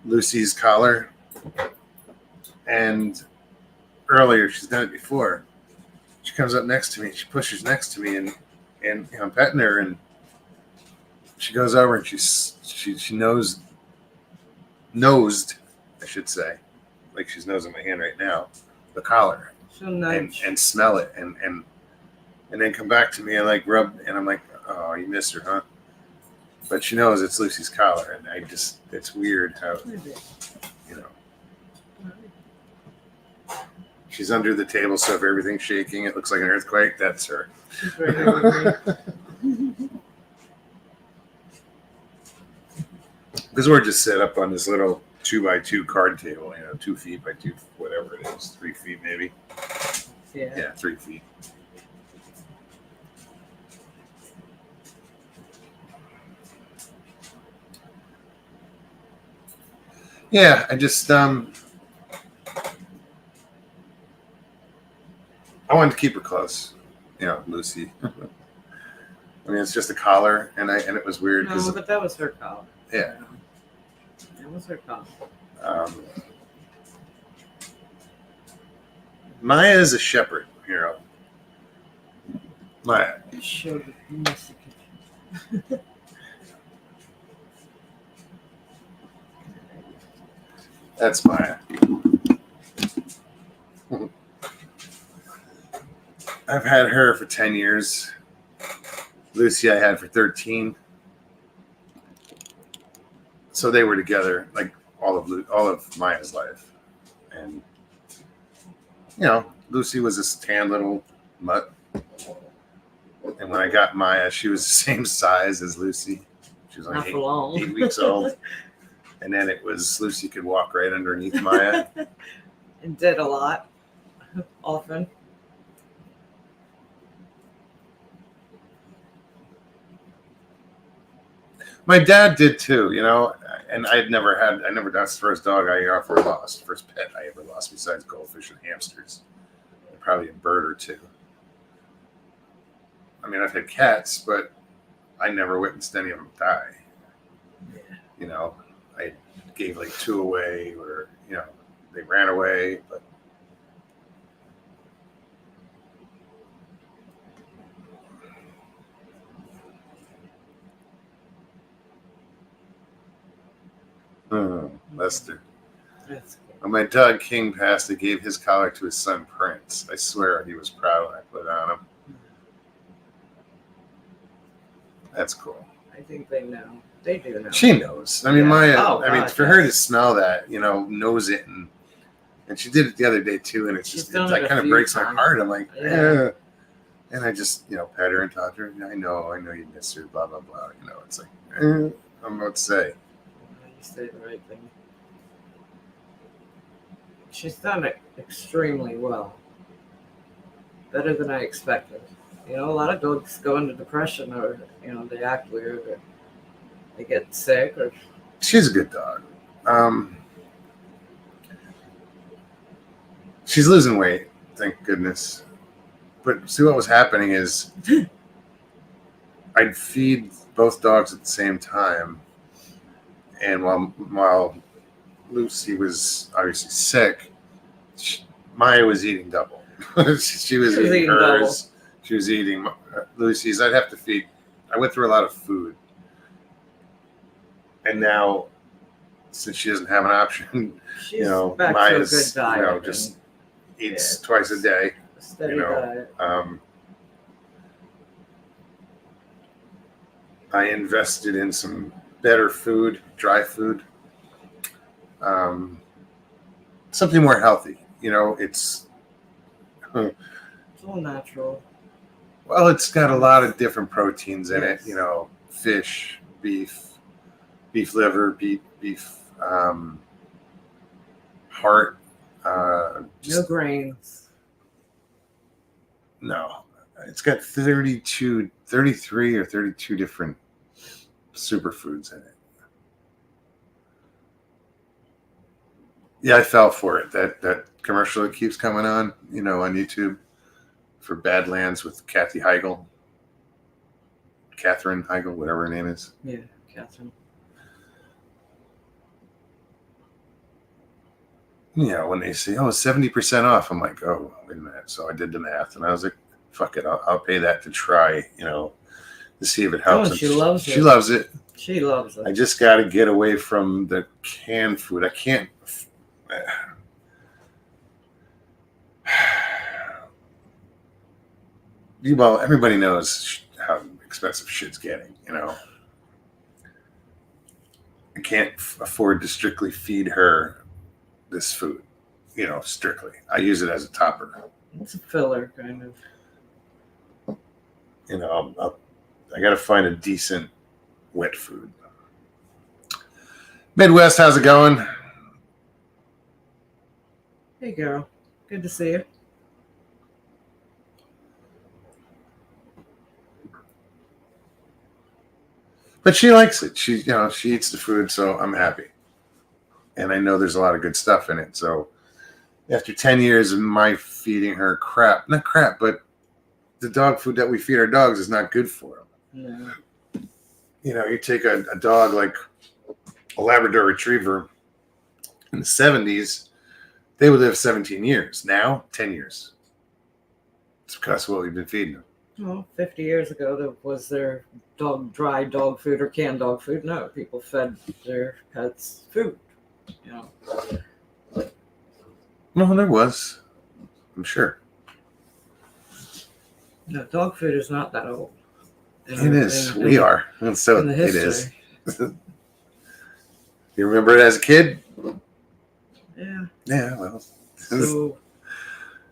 Lucy's collar. And earlier, she's done it before. She comes up next to me. She pushes next to me, and I'm petting her, and she goes over and she nosed, I should say, like she's nosing my hand right now, the collar, She'll nudge. and smell it, and then come back to me and like rub, and I'm like, oh, you missed her, huh? But she knows it's Lucy's collar, and it's weird how, you know. She's under the table, so if everything's shaking, it looks like an earthquake. That's her. She's right here with me. Because we're just set up on this little 2x2 card table, 2 feet by 2, whatever it is, 3 feet maybe. Yeah, 3 feet. Yeah, I just I wanted to keep her close, Lucy. I mean, it's just a collar, and it was weird because No, but that was her collar. yeah, That was her collar. Maya is a shepherd hero. Maya. Show the messy kitchen. That's Maya. I've had her for 10 years. Lucy I had for 13. So they were together like all of Maya's life. And Lucy was this tan little mutt. And when I got Maya, she was the same size as Lucy. She was Not only for long. 8 weeks old. And then it was Lucy could walk right underneath Maya. And did a lot, often. My dad did too, and that's the first dog I ever lost, first pet I ever lost besides goldfish and hamsters. And probably a bird or two. I mean, I've had cats, but I never witnessed any of them die. I gave like 2 away, or they ran away, but Lester. That's When my dog King passed, he gave his collar to his son Prince. I swear he was proud when I put it on him. That's cool. I think they know. They do know. She knows. I mean, Yeah. Maya. Oh, I mean, God, for her to smell that, knows it, and she did it the other day too, and She's it done it a kind of few breaks my times. heart. I'm like, Yeah. and I just pet her and talk to her. I know you miss her. Blah blah blah. It's like I'm about to say. You say the right thing. She's done it extremely well. Better than I expected. A lot of dogs go into depression, or they act weird, or they get sick, or She's a good dog. She's losing weight, thank goodness. But see, what was happening is I'd feed both dogs at the same time, and while Lucy was obviously sick, Maya was eating double. she was eating hers. Double. She was eating Lucy's. I'd have to feed. I went through a lot of food, and now since she doesn't have an option, she's Maya's back to a good diet, just eats twice a day. Steady diet. I invested in some better food, dry food, something more healthy. It's all natural. Well, it's got a lot of different proteins in Yes. it. Fish, beef liver, beef heart. No grains. No, it's got 33 or 32 different superfoods in it. Yeah, I fell for it. That commercial that keeps coming on, on YouTube for Badlands with Kathy Heigl. Catherine Heigl, whatever her name is. Yeah, Catherine. When they say, 70% off, I'm like, oh, wait a minute. So I did the math and I was like, fuck it. I'll pay that to try, to see if it helps. Oh, she loves it. She loves it. She loves it. I just got to get away from the canned food. I can't. Well, everybody knows how expensive shit's getting, I can't afford to strictly feed her this food, strictly. I use it as a topper. It's a filler, kind of. I got to find a decent wet food. Midwest, how's it going? Hey, girl. Good to see you. But she likes it. She eats the food, so I'm happy. And I know there's a lot of good stuff in it. So after 10 years of my feeding her not crap, but the dog food that we feed our dogs is not good for them. No. You take a dog like a Labrador Retriever in the 70s, they would live 17 years. Now, 10 years. It's because of what we've been feeding them. Well, 50 years ago, was there dry dog food or canned dog food? No, people fed their pets food. No, there was. I'm sure. No, dog food is not that old. It is. We are. And so in the it is. history. You remember it as a kid? Yeah. Yeah, well. So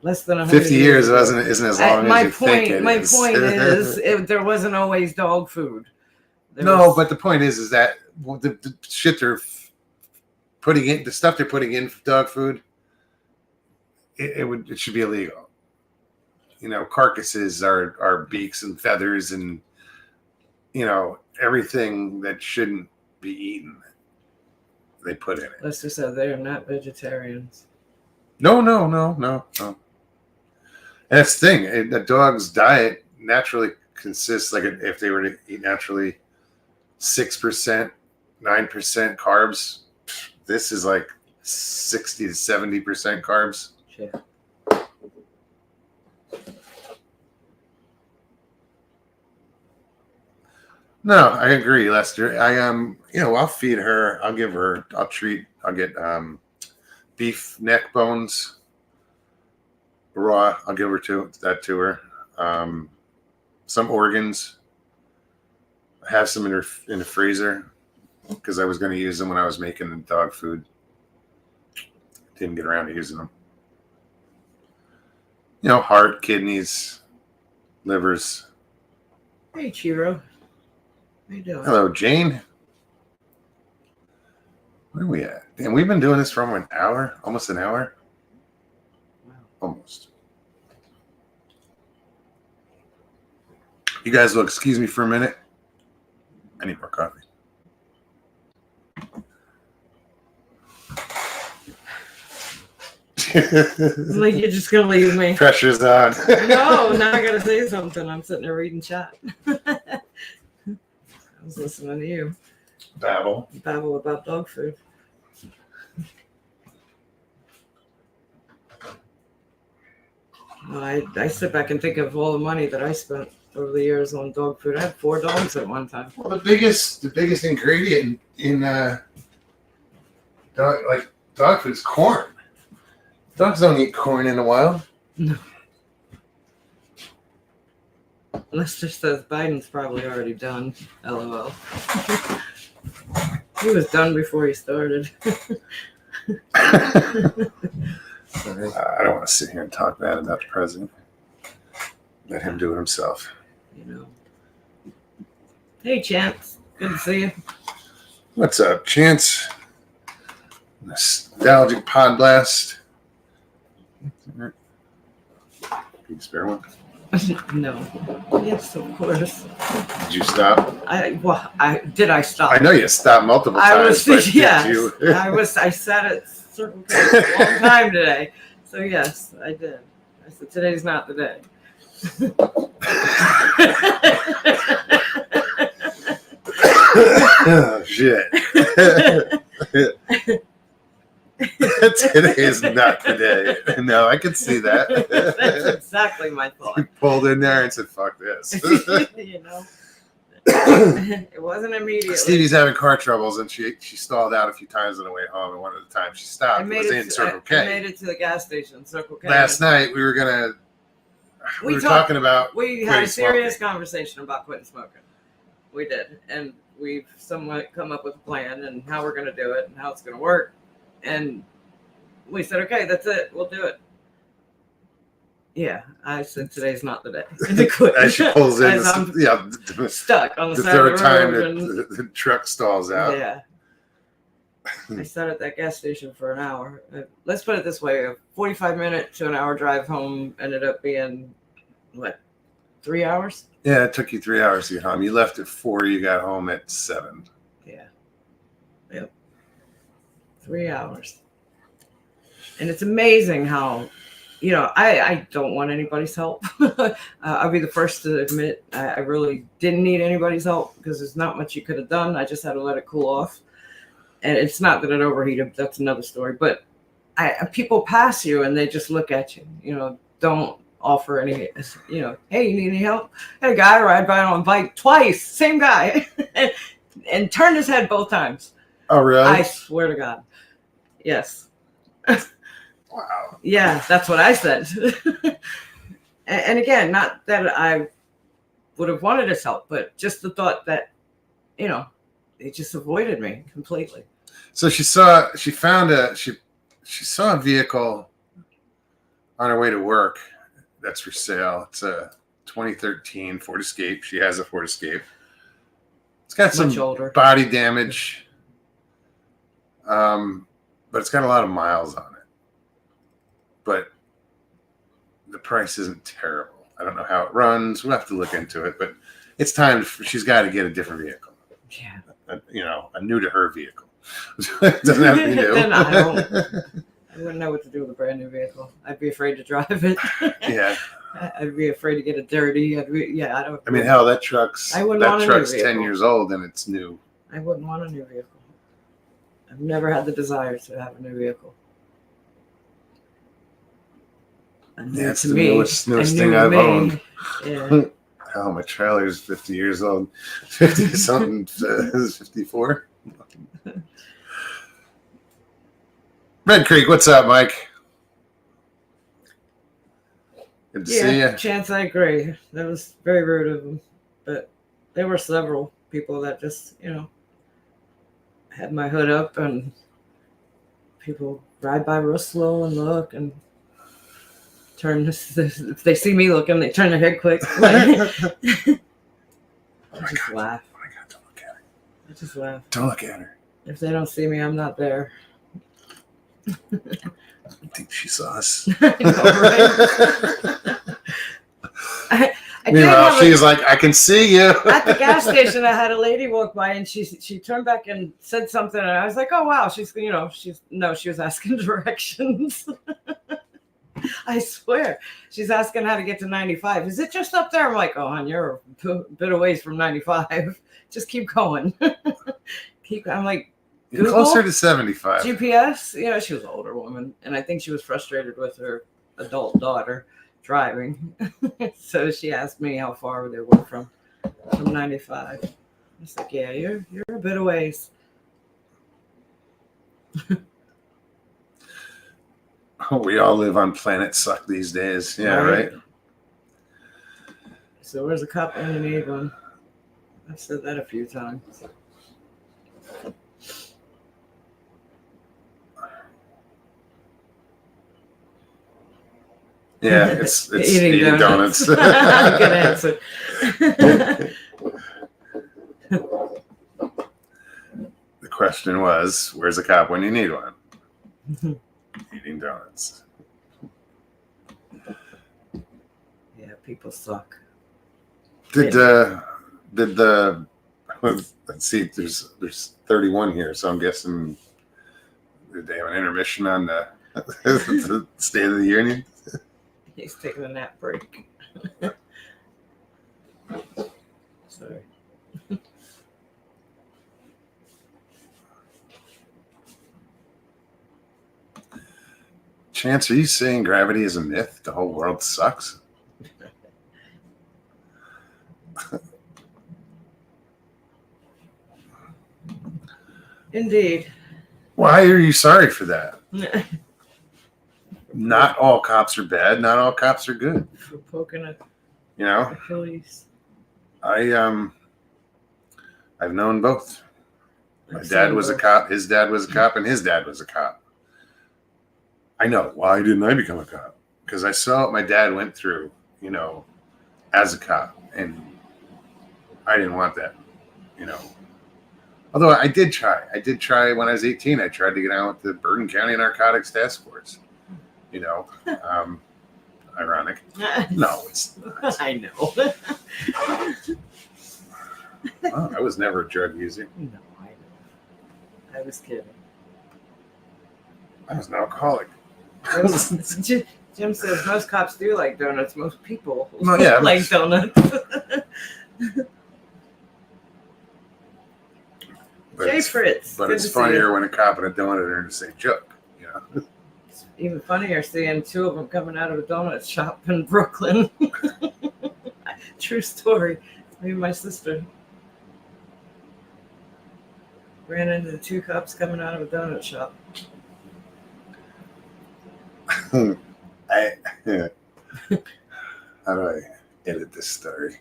less than 100 50 years isn't as long as you think it is. My point is, there wasn't always dog food. But the point is that the shit they're putting in, the stuff they're putting in dog food, it should be illegal. Carcasses are beaks and feathers and everything that shouldn't be eaten. They put in it. Let's just say they're not vegetarians. No. And that's the thing. A dog's diet naturally consists, like if they were to eat naturally 6%, 9% carbs, this is like 60 to 70% carbs. Yeah. No, I agree, Lester. I'll feed her. I'll get beef neck bones raw. I'll give that to her. Some organs. I have some in the freezer because I was going to use them when I was making the dog food. Didn't get around to using them. Heart, kidneys, livers. Hey, Chiro. How you doing? Hello, Jane. Where are we at? Damn, we've been doing this for almost an hour. Almost an hour. Wow. Almost. You guys will excuse me for a minute. I need more coffee. Like you're just gonna leave me. Pressure's on. No, now I gotta say something. I'm sitting there reading chat. I was listening to you Babble. babble about dog food. I sit back and think of all the money that I spent over the years on dog food. I had 4 dogs at one time. Well, the biggest ingredient in dog food is corn. Dogs don't eat corn in the wild. No. Lester says Biden's probably already done. LOL. He was done before he started. I don't want to sit here and talk bad about the president. Let him do it himself. Hey, Chance. Good to see you. What's up, Chance? Nostalgic Pod Blast. Can you spare one? No. Yes, of course. Did you stop? I stopped. I know you stopped multiple I times. was but did yes. you? I sat at Circle K for a long time today. So yes, I did. I said today's not the day. Oh, shit. Today is not the day. No, I can see That's that. exactly my thought. You pulled in there and said, fuck this. You know, it wasn't immediately. Stevie's having car troubles, and she stalled out a few times on the way home, and one of the times she stopped. I It made was it. in Circle I K. made it to the gas station, Circle K. Last night we were We talking about We had quitting a serious smoking. conversation about quitting smoking. We did, and we've somewhat come up with a plan and how we're going to do it and how it's going to work. And we said, okay, that's it. We'll do it. Yeah, I said today's not the day to quit. As she pulls in, As I'm the stuck on the side third of the time road. that the truck stalls out. Yeah. I sat at that gas station for an hour. Let's put it this way: a 45-minute to an hour drive home ended up being what, 3 hours? Yeah, it took you 3 hours to get home. You left at 4. You got home at 7. Yeah. Yep. 3 hours. And it's amazing how, I don't want anybody's help. I'll be the first to admit I really didn't need anybody's help because there's not much you could have done. I just had to let it cool off. And it's not that it overheated. That's another story. But people pass you and they just look at you. Don't offer any, hey, you need any help? I had a guy ride by on a bike twice, same guy, and turned his head both times. Oh, really? I swear to God. Yes. Wow. Yeah, that's what I said. And again, not that I would have wanted his help, but just the thought that, they just avoided me completely. So she saw a vehicle on her way to work that's for sale. It's a 2013 Ford Escape. She has a Ford Escape. It's got Much some older. body damage, but it's got a lot of miles on it. But the price isn't terrible. I don't know how it runs. We'll have to look into it, but it's time. She's got to get a different vehicle. Yeah. A new to her vehicle. It doesn't have to be new. Then I wouldn't know what to do with a brand new vehicle. I'd be afraid to drive it. Yeah. I'd be afraid to get it dirty. I don't. I mean, hell, that truck's I wouldn't want a new 10 vehicle. years old and it's new. I wouldn't want a new vehicle. I've never had the desire to have a new vehicle. Yeah, it's to the me, newest a thing new I've me. owned. Yeah. Oh, my trailer's 50 years old. 50 something, 54. Red Creek, what's up, Mike? Good to see you. Chance, I agree. That was very rude of them. But there were several people that just, had my hood up and people ride by real slow and look and turn this, if they see me looking, they turn their head quick. I just laugh. Oh my God, don't look at her. I just laugh. Don't look at her. If they don't see me, I'm not there. I think she saw us. I know, right? I did Meanwhile, have a- she's like, I can see you. at the gas station, I had a lady walk by and she turned back and said something, and I was like, "Oh wow, she was asking directions." I swear, she's asking how to get to 95. Is it just up there? I'm like, "Oh, hon, you're a bit of ways from 95. Just keep going." I'm like, You're Google? closer to 75. GPS. She was an older woman, and I think she was frustrated with her adult daughter driving. So she asked me how far they were from 95. I was like, yeah, you're a bit of ways. We all live on planet suck these days. Yeah, right? So where's a cup when you need one? I've said that a few times. Yeah, it's Eating donuts. Good answer. The question was, where's a cop when you need one? Eating donuts. Yeah, people suck. Did the let's see, there's 31 here, so I'm guessing did they have an intermission on the, the State of the Union? He's taking a nap break. Sorry. Chance, are you saying gravity is a myth? The whole world sucks? Indeed. Why are you sorry for that? Not all cops are bad. Not all cops are good. For poking at You know, Achilles. I've known both. My I've dad seen was a both. cop. His dad was a cop, and his dad was a cop. I know. Why didn't I become a cop? Because I saw what my dad went through, you know, as a cop, and I didn't want that, you know. Although I did try. I did try when I was 18. I tried to get on with the Bergen County Narcotics Task Force. You know, ironic. No, it's not. I know. Oh, I was never a drug user. No, I know. I was kidding. I was an alcoholic. Jim says most cops do like donuts. Most people Well, yeah, like donuts. But Jay it's, Fritz. but good it's to see funnier you. when a cop and a donut are in the same joke. You know, It's even funnier seeing two of them coming out of a donut shop in Brooklyn. True story. Me and my sister ran into the two cops coming out of a donut shop. how do I edit this story?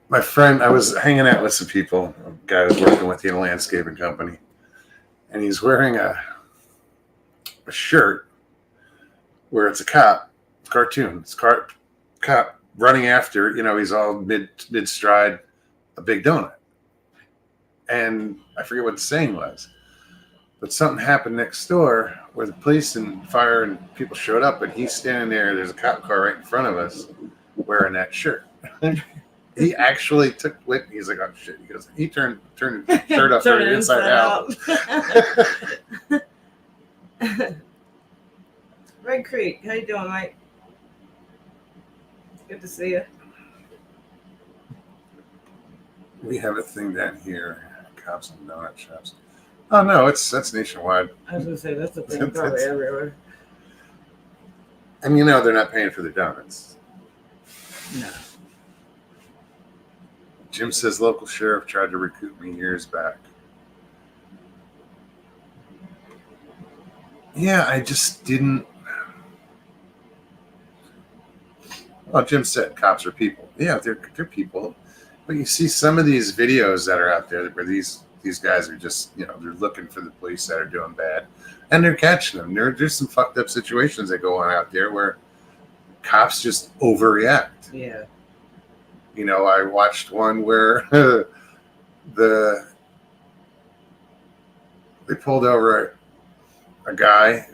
My friend, I was hanging out with some people. A guy was working with in a landscaping company, and he's wearing a shirt where it's a cop, cartoon. It's cop running after, you know, he's all mid stride, a big donut. And I forget what the saying was, but something happened next door where the police and fire and people showed up, and he's standing there. There's a cop car right in front of us wearing that shirt. He actually took wit. He's like, oh shit. He goes, he turned the shirt up Turn there it inside out. Red Creek, how you doing, Mike? Good to see you. We have a thing down here, cops and donut shops. Oh no, that's nationwide. I was gonna say that's a thing probably everywhere. And you know they're not paying for their donuts. No. Jim says local sheriff tried to recoup me years back. Yeah, I just didn't. Well, Jim said cops are people. Yeah, they're people. But you see some of these videos that are out there where these guys are just, you know, they're looking for the police that are doing bad, and they're catching them. There's some fucked up situations that go on out there where cops just overreact. Yeah. You know, I watched one where they pulled over a guy, a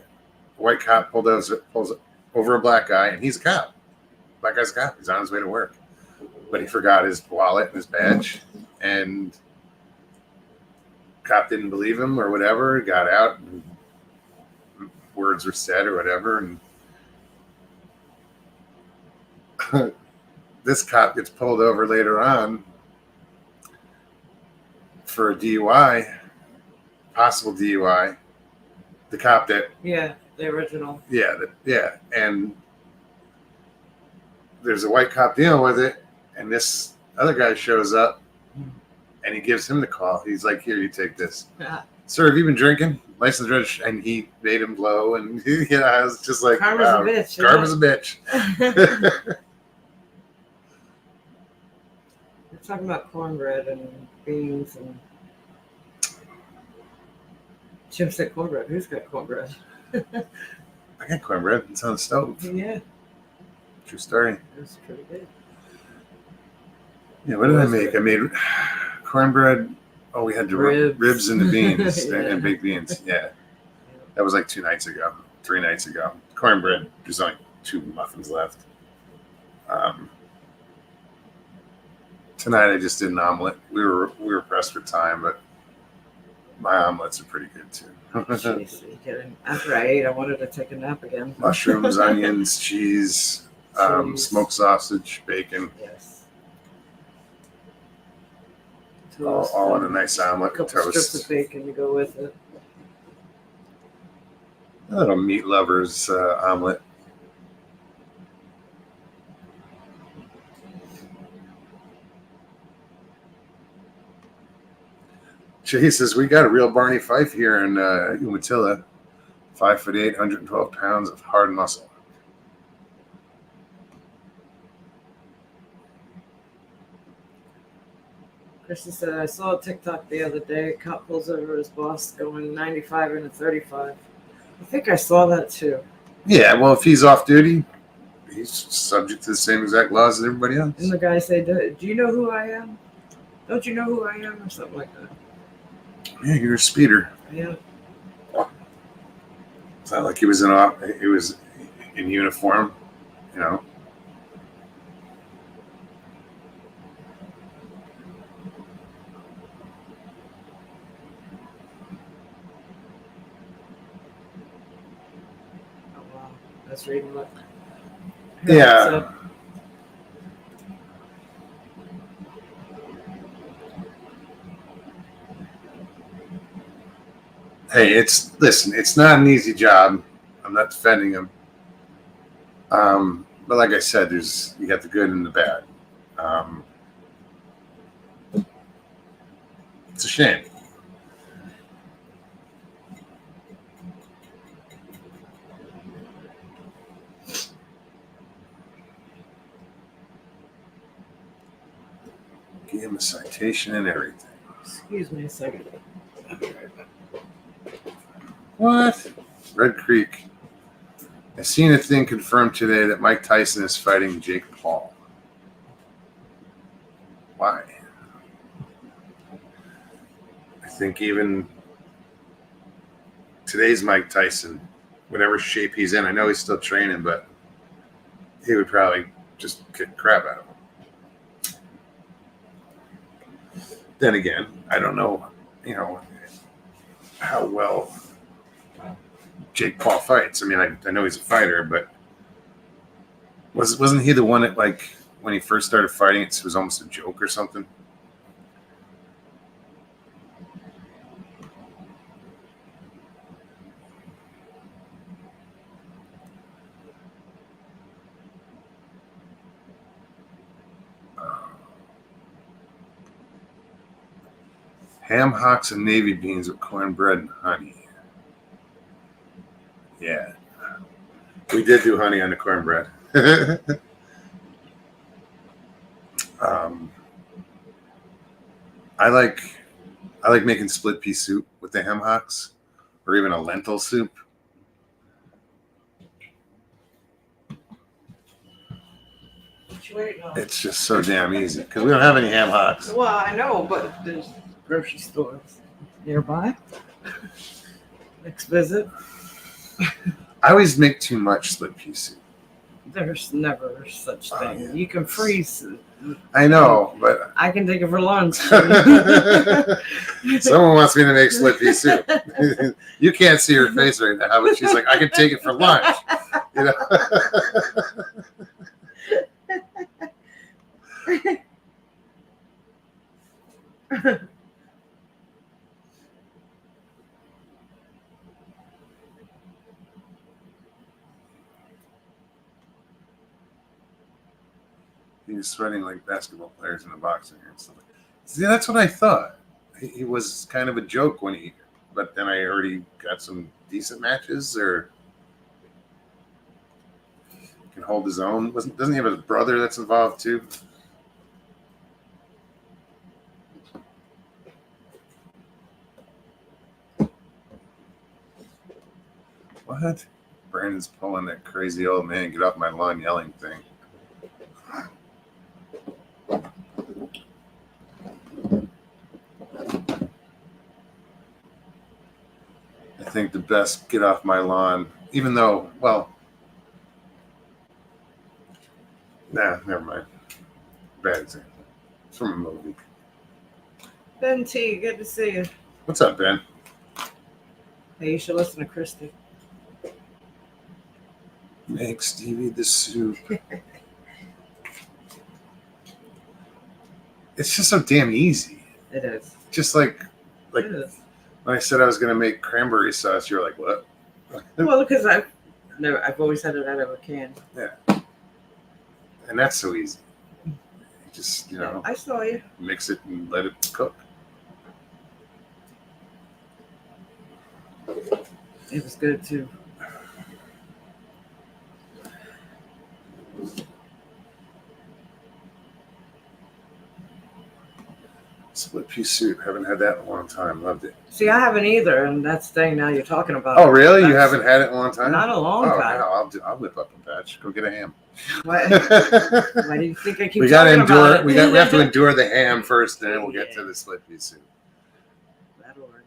white cop pulls over a black guy, and he's a cop. Black guy's a cop. He's on his way to work, but he forgot his wallet and his badge, and cop didn't believe him or whatever. He got out, and words were said or whatever, and this cop gets pulled over later on for a DUI, possible DUI. The cop that, Yeah, the original. yeah, and there's a white cop dealing with it, and this other guy shows up, and he gives him the call. He's like, "Here, you take this, sir. Have you been drinking? License registration?" And he made him blow, and you know, I was just like, Karma's wow, a bitch. Karma's a bitch. We're talking about cornbread and beans and Jim said cornbread. Who's got cornbread? I got cornbread. It's on the stove. Yeah, True story. that's pretty good. Yeah, what did I make? I made cornbread. Oh, we had the ribs and the beans Yeah. and baked beans. Yeah, that was like 3 nights ago. cornbread. There's only 2 muffins left. Tonight I just did an omelet. We were pressed for time, but my omelets are pretty good too. Jeez, are you kidding? After I ate, I wanted to take a nap again. Mushrooms, onions, cheese, smoked sausage, bacon, Yes. all in a nice A omelet. couple strips Toast. of bacon to go with it. A little meat lovers omelet. Jay says we got a real Barney Fife here in Umatilla. 5'8", 112 pounds of hard muscle. Christy said, I saw a TikTok the other day. A cop pulls over his boss going 95 and a 35. I think I saw that too. Yeah, well, if he's off duty, he's subject to the same exact laws as everybody else. And the guy said, do you know who I am? Don't you know who I am? Or something like that. Yeah, you're a speeder. Yeah. It's not like he was in uniform, you know. Oh, wow. That's reading what. Yeah. Hey, it's not an easy job. I'm not defending him. But like I said, you got the good and the bad. It's a shame. Give him a citation and everything. Excuse me a second. What? Red Creek. I seen a thing confirmed today that Mike Tyson is fighting Jake Paul. Why? I think even today's Mike Tyson, whatever shape he's in, I know he's still training, but he would probably just kick the crap out of him. Then again, I don't know, how well Jake Paul fights. I mean, I know he's a fighter, but wasn't he the one that, like, when he first started fighting, it was almost a joke or something? Ham hocks and navy beans with cornbread and honey. Yeah. We did do honey on the cornbread. I like making split pea soup with the ham hocks, or even a lentil soup. What you waiting on? It's just so damn easy because we don't have any ham hocks. Well, I know, but there's grocery stores nearby. Next visit. I always make too much split pea soup. There's never such Oh, thing. yeah. You can freeze it. I know, but I can take it for lunch. someone wants me to make split pea soup. You can't see her face right now, but she's like, I can take it for lunch. You know? He was sweating like basketball players in the boxing and stuff. See, that's what I thought. He was kind of a joke but then I already got some decent matches, or can hold his own. Doesn't he have a brother that's involved too? What? Brandon's pulling that crazy old man get off my lawn yelling thing. I think the best get off my lawn, even though, well, Nah, never mind. Bad example. It's from a movie. Ben T, good to see you. What's up, Ben? Hey, you should listen to Christy. Make Stevie the soup. It's just so damn easy. It is. Just like It is. when I said I was going to make cranberry sauce, you were like, what? Well, because I've always had it out of a can. And that's so easy. You just, I saw you. mix it and let it cook. It was good too. Split pea soup. Haven't had that in a long time. Loved it. See, I haven't either, and that's the thing now you're talking about. Oh, really? You That's haven't had it in a long time? Not a long Oh, time. no, I'll whip up a batch. Go get a ham. Why do you think I keep we got to talking endure. about it? We have to endure the ham first, and then we'll get to the split pea soup. That'll work.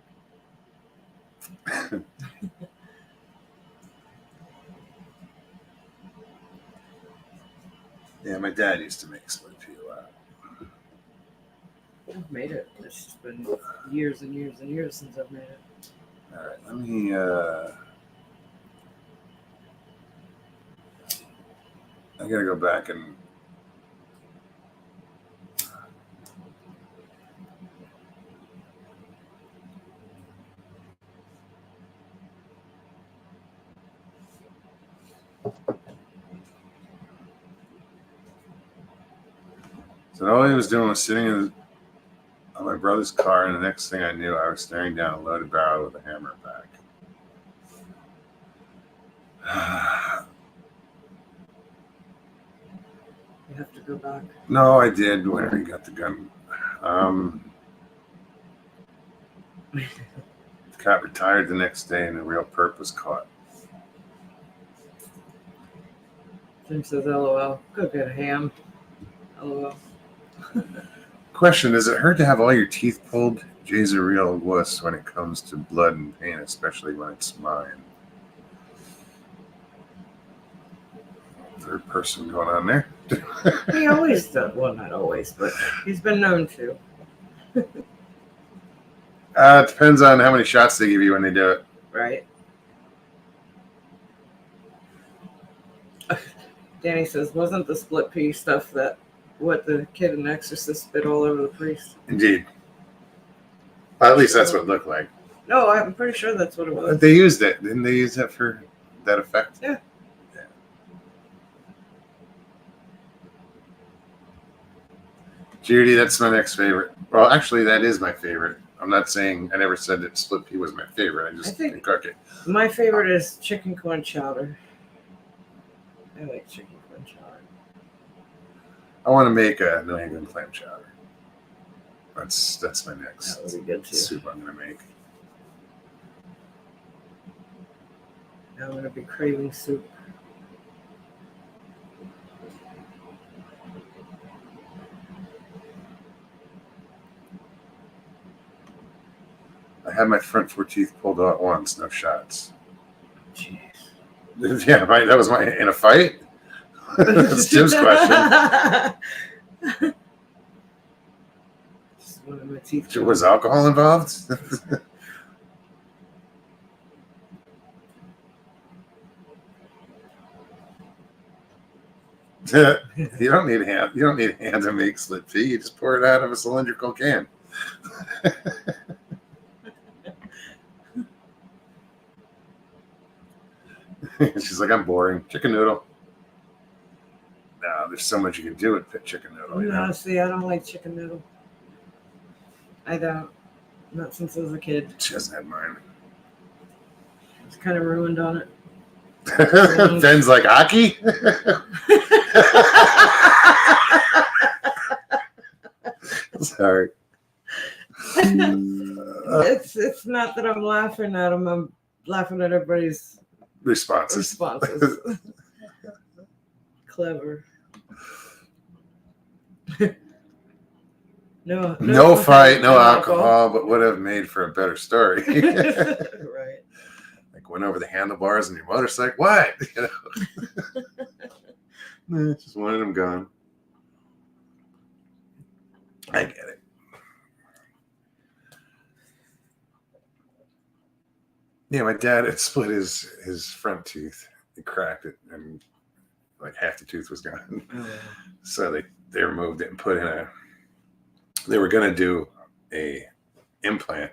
Yeah, my dad used to make split pea a lot. I've made it. It's just been years and years and years since I've made it. All right, let me. I gotta go back and. So all he was doing was sitting on my brother's car, and the next thing I knew, I was staring down a loaded barrel with a hammer back. You have to go back. No, I did whenever he got the gun. The cop retired the next day, and the real perp was caught. Jim says, LOL. Go get a ham. LOL. Question: does it hurt to have all your teeth pulled? Jay's a real wuss when it comes to blood and pain, especially when it's mine. Third person going on there. He always does. Well, not always, but he's been known to. It depends on how many shots they give you when they do it. Right? Danny says, wasn't the split pea stuff that what the kid in Exorcist spit all over the priest? Indeed. Well, at least that's what it looked like. No, I'm pretty sure that's what it was. They used it. Didn't they use that for that effect? Yeah. Judy, that's my next favorite. Well, actually, that is my favorite. I'm not saying I never said that split pea was my favorite. I just can cook it. My favorite is chicken corn chowder. I like chicken corn chowder. I want to make a New England clam chowder. That's my next That would be good too. soup I'm going to make. Now I'm going to be craving soup. I had my front 4 teeth pulled out once, no shots. Jeez. Yeah, right. That was in a fight. That's Jim's question. Just one of my teeth. Was alcohol involved? You don't need hand. You don't need hand to make split pea. You just pour it out of a cylindrical can. She's like, I'm boring. Chicken noodle. No, there's so much you can do with chicken noodle. You know? No, see, I don't like chicken noodle. I don't. Not since I was a kid. She hasn't had mine. It's kind of ruined on it. Ben's like, hockey? Sorry. It's not that I'm laughing at him. I'm laughing at everybody's Responses. Clever. No fight, no alcohol, but would have made for a better story. Right. Like went over the handlebars on your motorcycle. What? You know? Just wanted them gone. I get it. Yeah, my dad had split his front tooth. He cracked it, and like half the tooth was gone. So they removed it and put in a. They were gonna do a implant,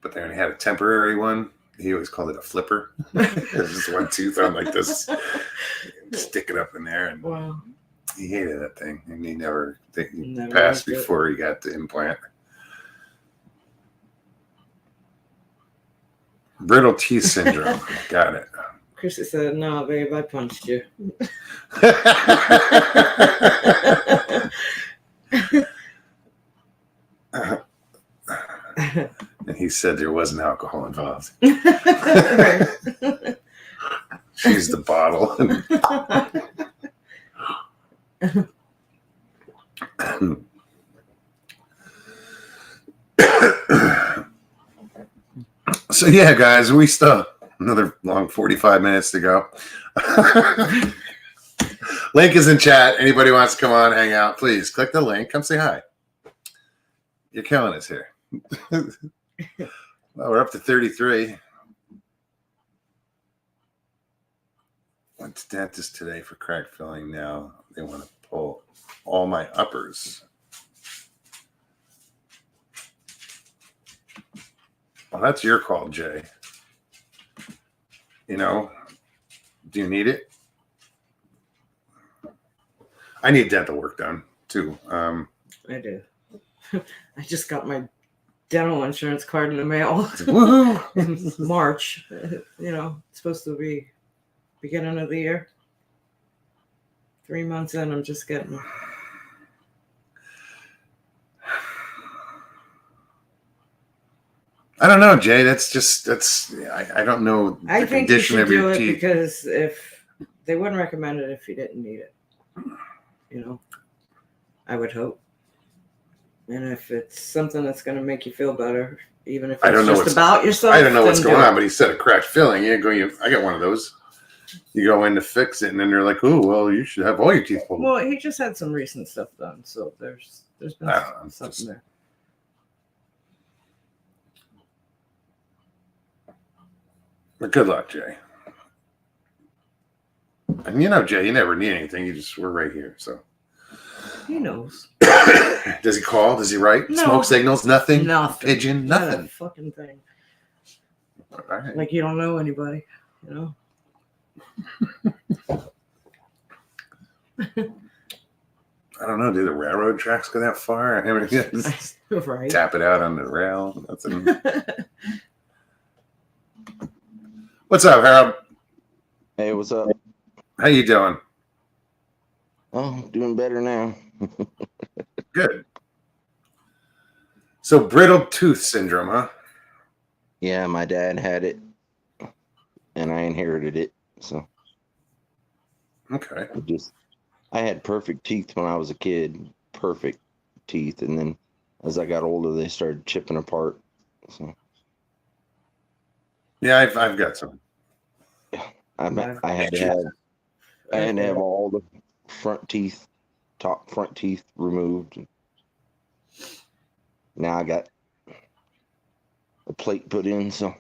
but they only had a temporary one. He always called it a flipper. There's just one tooth on like this, stick it up in there, and Wow. he hated that thing, and he never Never passed liked it. before he got the implant. Brittle teeth syndrome. Got it. Chrissy said, "No, babe, I punched you." And he said there wasn't alcohol involved. Right. She's the bottle. So yeah, guys, we still another long 45 minutes to go. Link is in chat. Anybody wants to come on, hang out, please click the link. Come say hi. You're killing us here. Well, we're up to 33. Went to dentist today for crack filling. Now they want to pull all my uppers. Well, that's your call, Jay. You know, do you need it? I need dental work done too. I do. I just got my dental insurance card in the mail Woohoo! in March. You know, it's supposed to be beginning of the year. 3 months in, I'm just getting it. I don't know, Jay. I don't know the I think you condition should of your do it teeth. because if they wouldn't recommend it if you didn't need it. You know, I would hope. And if it's something that's going to make you feel better, even if it's I don't know just what's- about yourself, I don't know what's then going do on, it. but he said a cracked filling. I got one of those. You go in to fix it, and then they're like, "Oh, well, you should have all your teeth pulled." Well, he just had some recent stuff done, so there's been I don't know, it's something just- there. But good luck, Jay. And you know, Jay, you never need anything. We're right here. So, He knows. does he call? Does he write? No. Smoke signals? Nothing. Nothing. Pigeon? Not a Nothing. fucking thing. All right. Like you don't know anybody, you know? I don't know. Do the railroad tracks go that far? I mean, just Right. tap it out on the rail. Nothing. What's up, Harold? Hey, what's up? How you doing? Oh, doing better now. Good. So brittle tooth syndrome, huh? Yeah, my dad had it, and I inherited it. So Okay. I had perfect teeth when I was a kid, perfect teeth, and then as I got older, they started chipping apart. So Yeah, I've got some. I had to have all the top front teeth removed. Now I got a plate put in, so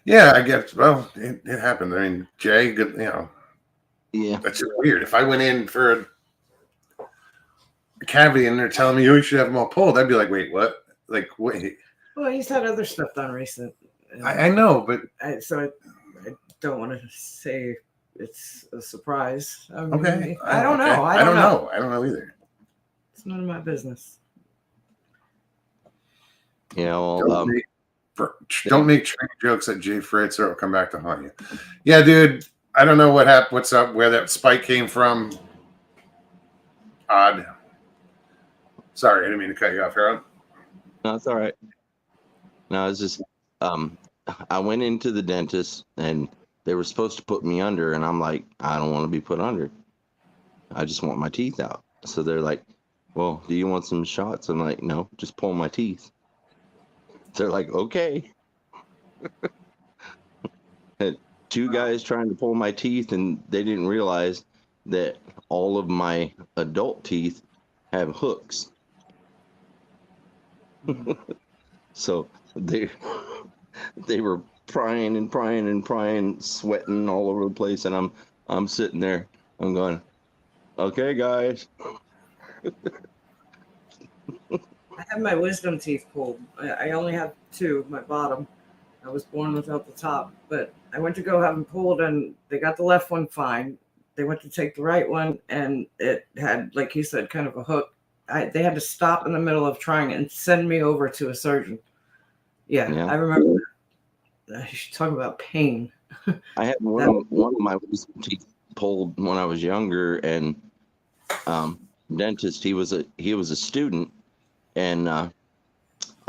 Yeah, I guess. Well, it happened. I mean, Jay, good. You know, yeah. that's just weird. If I went in for a cavity and they're telling me, "Oh, you should have them all pulled," I'd be like, "Wait, what? Like, wait." Well, he's had other stuff done recent. I know, but I don't want to say it's a surprise. I mean, okay. I don't know. Okay. I don't know. I don't know either. It's none of my business. You know, Don't make train jokes at Jay Fritz, or it'll come back to haunt you. Yeah, dude. I don't know what happened. What's up? Where that spike came from? Odd. Sorry, I didn't mean to cut you off, Harold. no, it's all right. No, it's just I went into the dentist and they were supposed to put me under, and I'm like, I don't want to be put under. I just want my teeth out. So they're like, well, do you want some shots? I'm like, no, just pull my teeth. They're like, okay. And two guys trying to pull my teeth, and they didn't realize that all of my adult teeth have hooks. So they were prying and prying and prying, sweating all over the place, and I'm sitting there. I'm going, okay, guys. I have my wisdom teeth pulled. I only have two, my bottom. I was born without the top, but I went to go have them pulled, and they got the left one fine. They went to take the right one, and it had, like you said, kind of a hook. They had to stop in the middle of trying it and send me over to a surgeon. Yeah. I remember that. You should talk about pain. I had one of my wisdom teeth pulled when I was younger, and dentist. He was a student, and I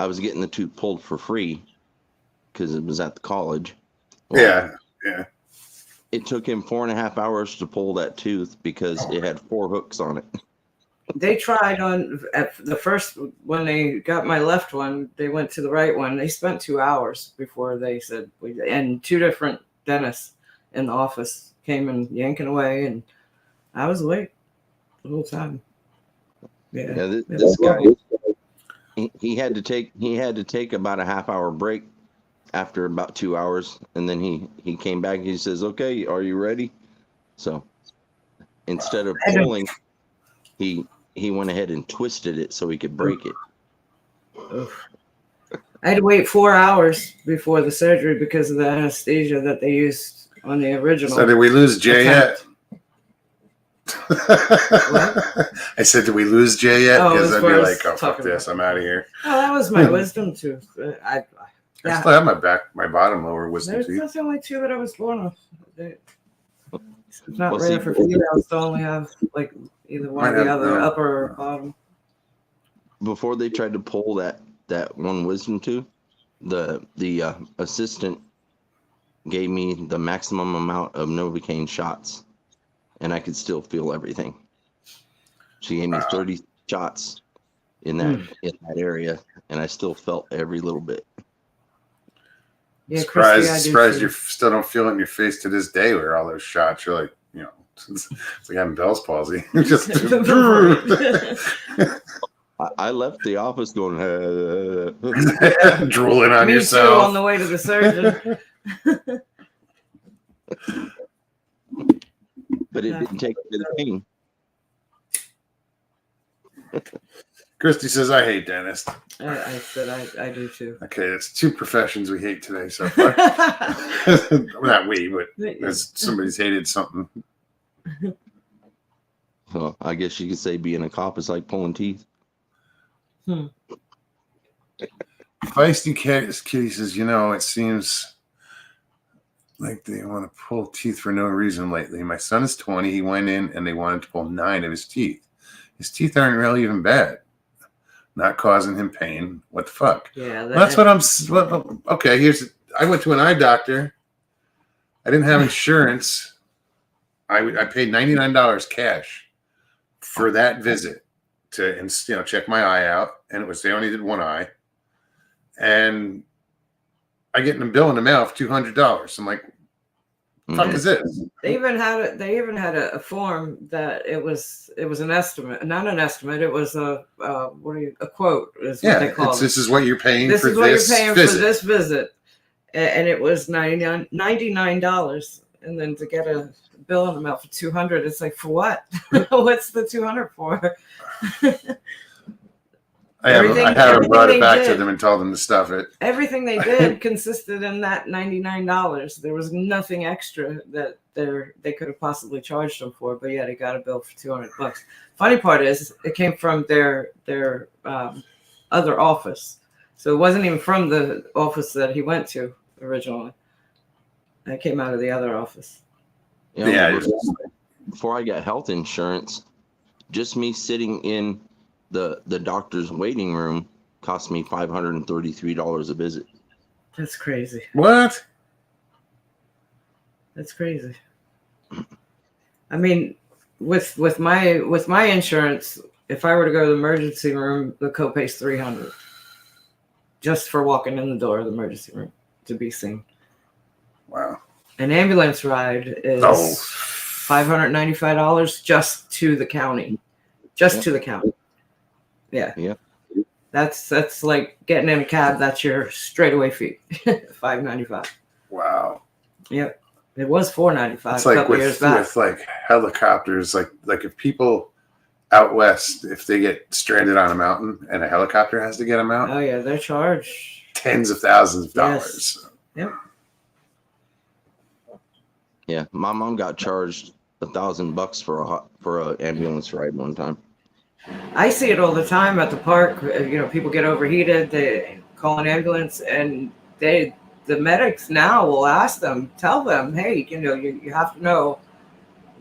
was getting the tooth pulled for free because it was at the college. Yeah. It took him 4.5 hours to pull that tooth because it had 4 hooks on it. They tried at the first, when they got my left one, they went to the right one. They spent 2 hours before they said, and 2 different dentists in the office came and yanking away, and I was awake the whole time. Yeah, this guy, he had to take about a half-hour break after about 2 hours, and then he came back and he says, okay, are you ready? So instead of pulling, he went ahead and twisted it so he could break it. Oof. I had to wait 4 hours before the surgery because of the anesthesia that they used on the original. So did we lose Jay yet? I said, did we lose Jay yet? Because I'd be like, oh, fuck this. I'm out of here. Oh, that was my wisdom tooth. I still have my bottom lower wisdom teeth. That's the only 2 that I was born with. It's not rare for females to only have like either one or the other, upper or bottom. Before they tried to pull that one wisdom tooth, the assistant gave me the maximum amount of Novocaine shots, and I could still feel everything. She gave me 30 shots in that area, and I still felt every little bit. Yeah, surprised you still don't feel it in your face to this day where all those shots, you're like, it's like having Bell's palsy. Just I left the office going drooling on yourself. Me too, on the way to the surgeon. But it didn't take away the pain. Christy says, I hate dentists. I said I do too. Okay, that's 2 professions we hate today so far. Not we, but as somebody's hated something. Well, I guess you could say being a cop is like pulling teeth. Feisty Kitty says, it seems like they want to pull teeth for no reason lately. My son is 20. He went in and they wanted to pull 9 of his teeth. His teeth aren't really even bad. Not causing him pain. What the fuck? Yeah, that's what I'm. Okay, I went to an eye doctor. I didn't have insurance. I paid $99 cash for that visit to check my eye out, and they only did one eye, and I get a bill in the mail for $200. I'm like, fuck is this? They even had a form that it was an estimate, not an estimate. It was a quote is what they call it. This is what you're paying this for is what this you're paying visit. for this visit, and it was $99, and then to get a bill in the mail for $200, it's like, for what? What's the $200 for? I haven't brought it back to them and told them to stuff it. Everything they did consisted in that $99. There was nothing extra that they could have possibly charged them for, but yeah, they got a bill for $200. Funny part is, it came from their other office, so it wasn't even from the office that he went to originally. It came out of the other office. Before I got health insurance, just me sitting in the doctor's waiting room cost me $533 a visit. That's crazy. What? That's crazy. I mean, with my insurance, if I were to go to the emergency room, the copay's $300 just for walking in the door of the emergency room to be seen. Wow. An ambulance ride is Oh. $595 just to the county. Just Yep. to the county. Yeah. Yep. That's like getting in a cab. That's your straightaway fee. $595. Wow. Yep. It was $495 It's a like couple years with back. like helicopters, like if people out west, if they get stranded on a mountain and a helicopter has to get them out, Oh yeah, they're charged. tens of thousands of Yes. dollars. Yep. Yeah, my mom got charged $1,000 for a ambulance ride one time. I see it all the time at the park. You know, people get overheated, they call an ambulance, and the medics now will ask them, tell them, hey, you know, you have to know,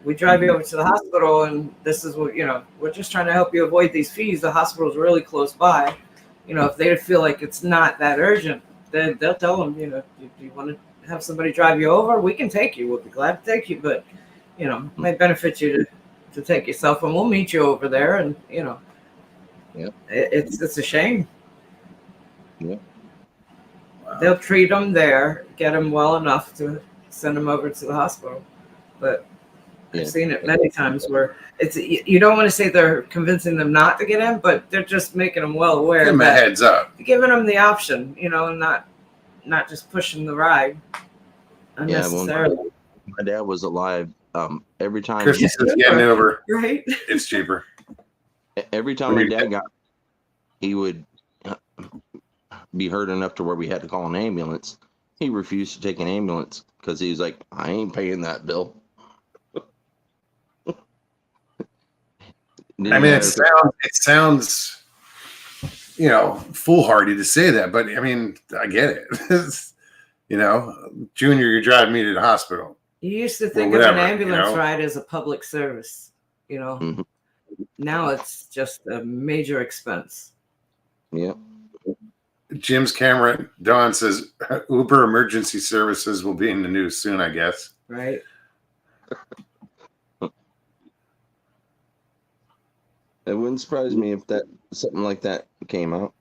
we drive you over to the hospital, and this is what, you know, we're just trying to help you avoid these fees. The hospital's really close by. You know, if they feel like it's not that urgent, then they'll tell them, you know, do you want to have somebody drive you over? We can take you. We'll be glad to take you, but, you know, it might benefit you to take yourself, and we'll meet you over there, and, you know. Yep. It's a shame. Yep. Wow. They'll treat them there, get them well enough to send them over to the hospital. But Yeah. I've seen it many times where it's, you don't want to say they're convincing them not to get in, but they're just making them well aware Give them a that heads up. giving them the option, you know, and not just pushing the ride unnecessarily. My dad was alive. Every time Christy says getting over, Right? it's cheaper. Every time my dad got, he would be hurt enough to where we had to call an ambulance. He refused to take an ambulance because he was like, I ain't paying that bill. I mean, it sounds, you know, foolhardy to say that, but I mean, I get it. You know, Junior, you're driving me to the hospital. You used to think whatever, of an you ambulance know? ride as a public service, you know. Mhm. Now it's just a major expense. Yeah. Jim's camera, Don says Uber emergency services will be in the news soon, I guess. Right? It wouldn't surprise me if that something like that came out.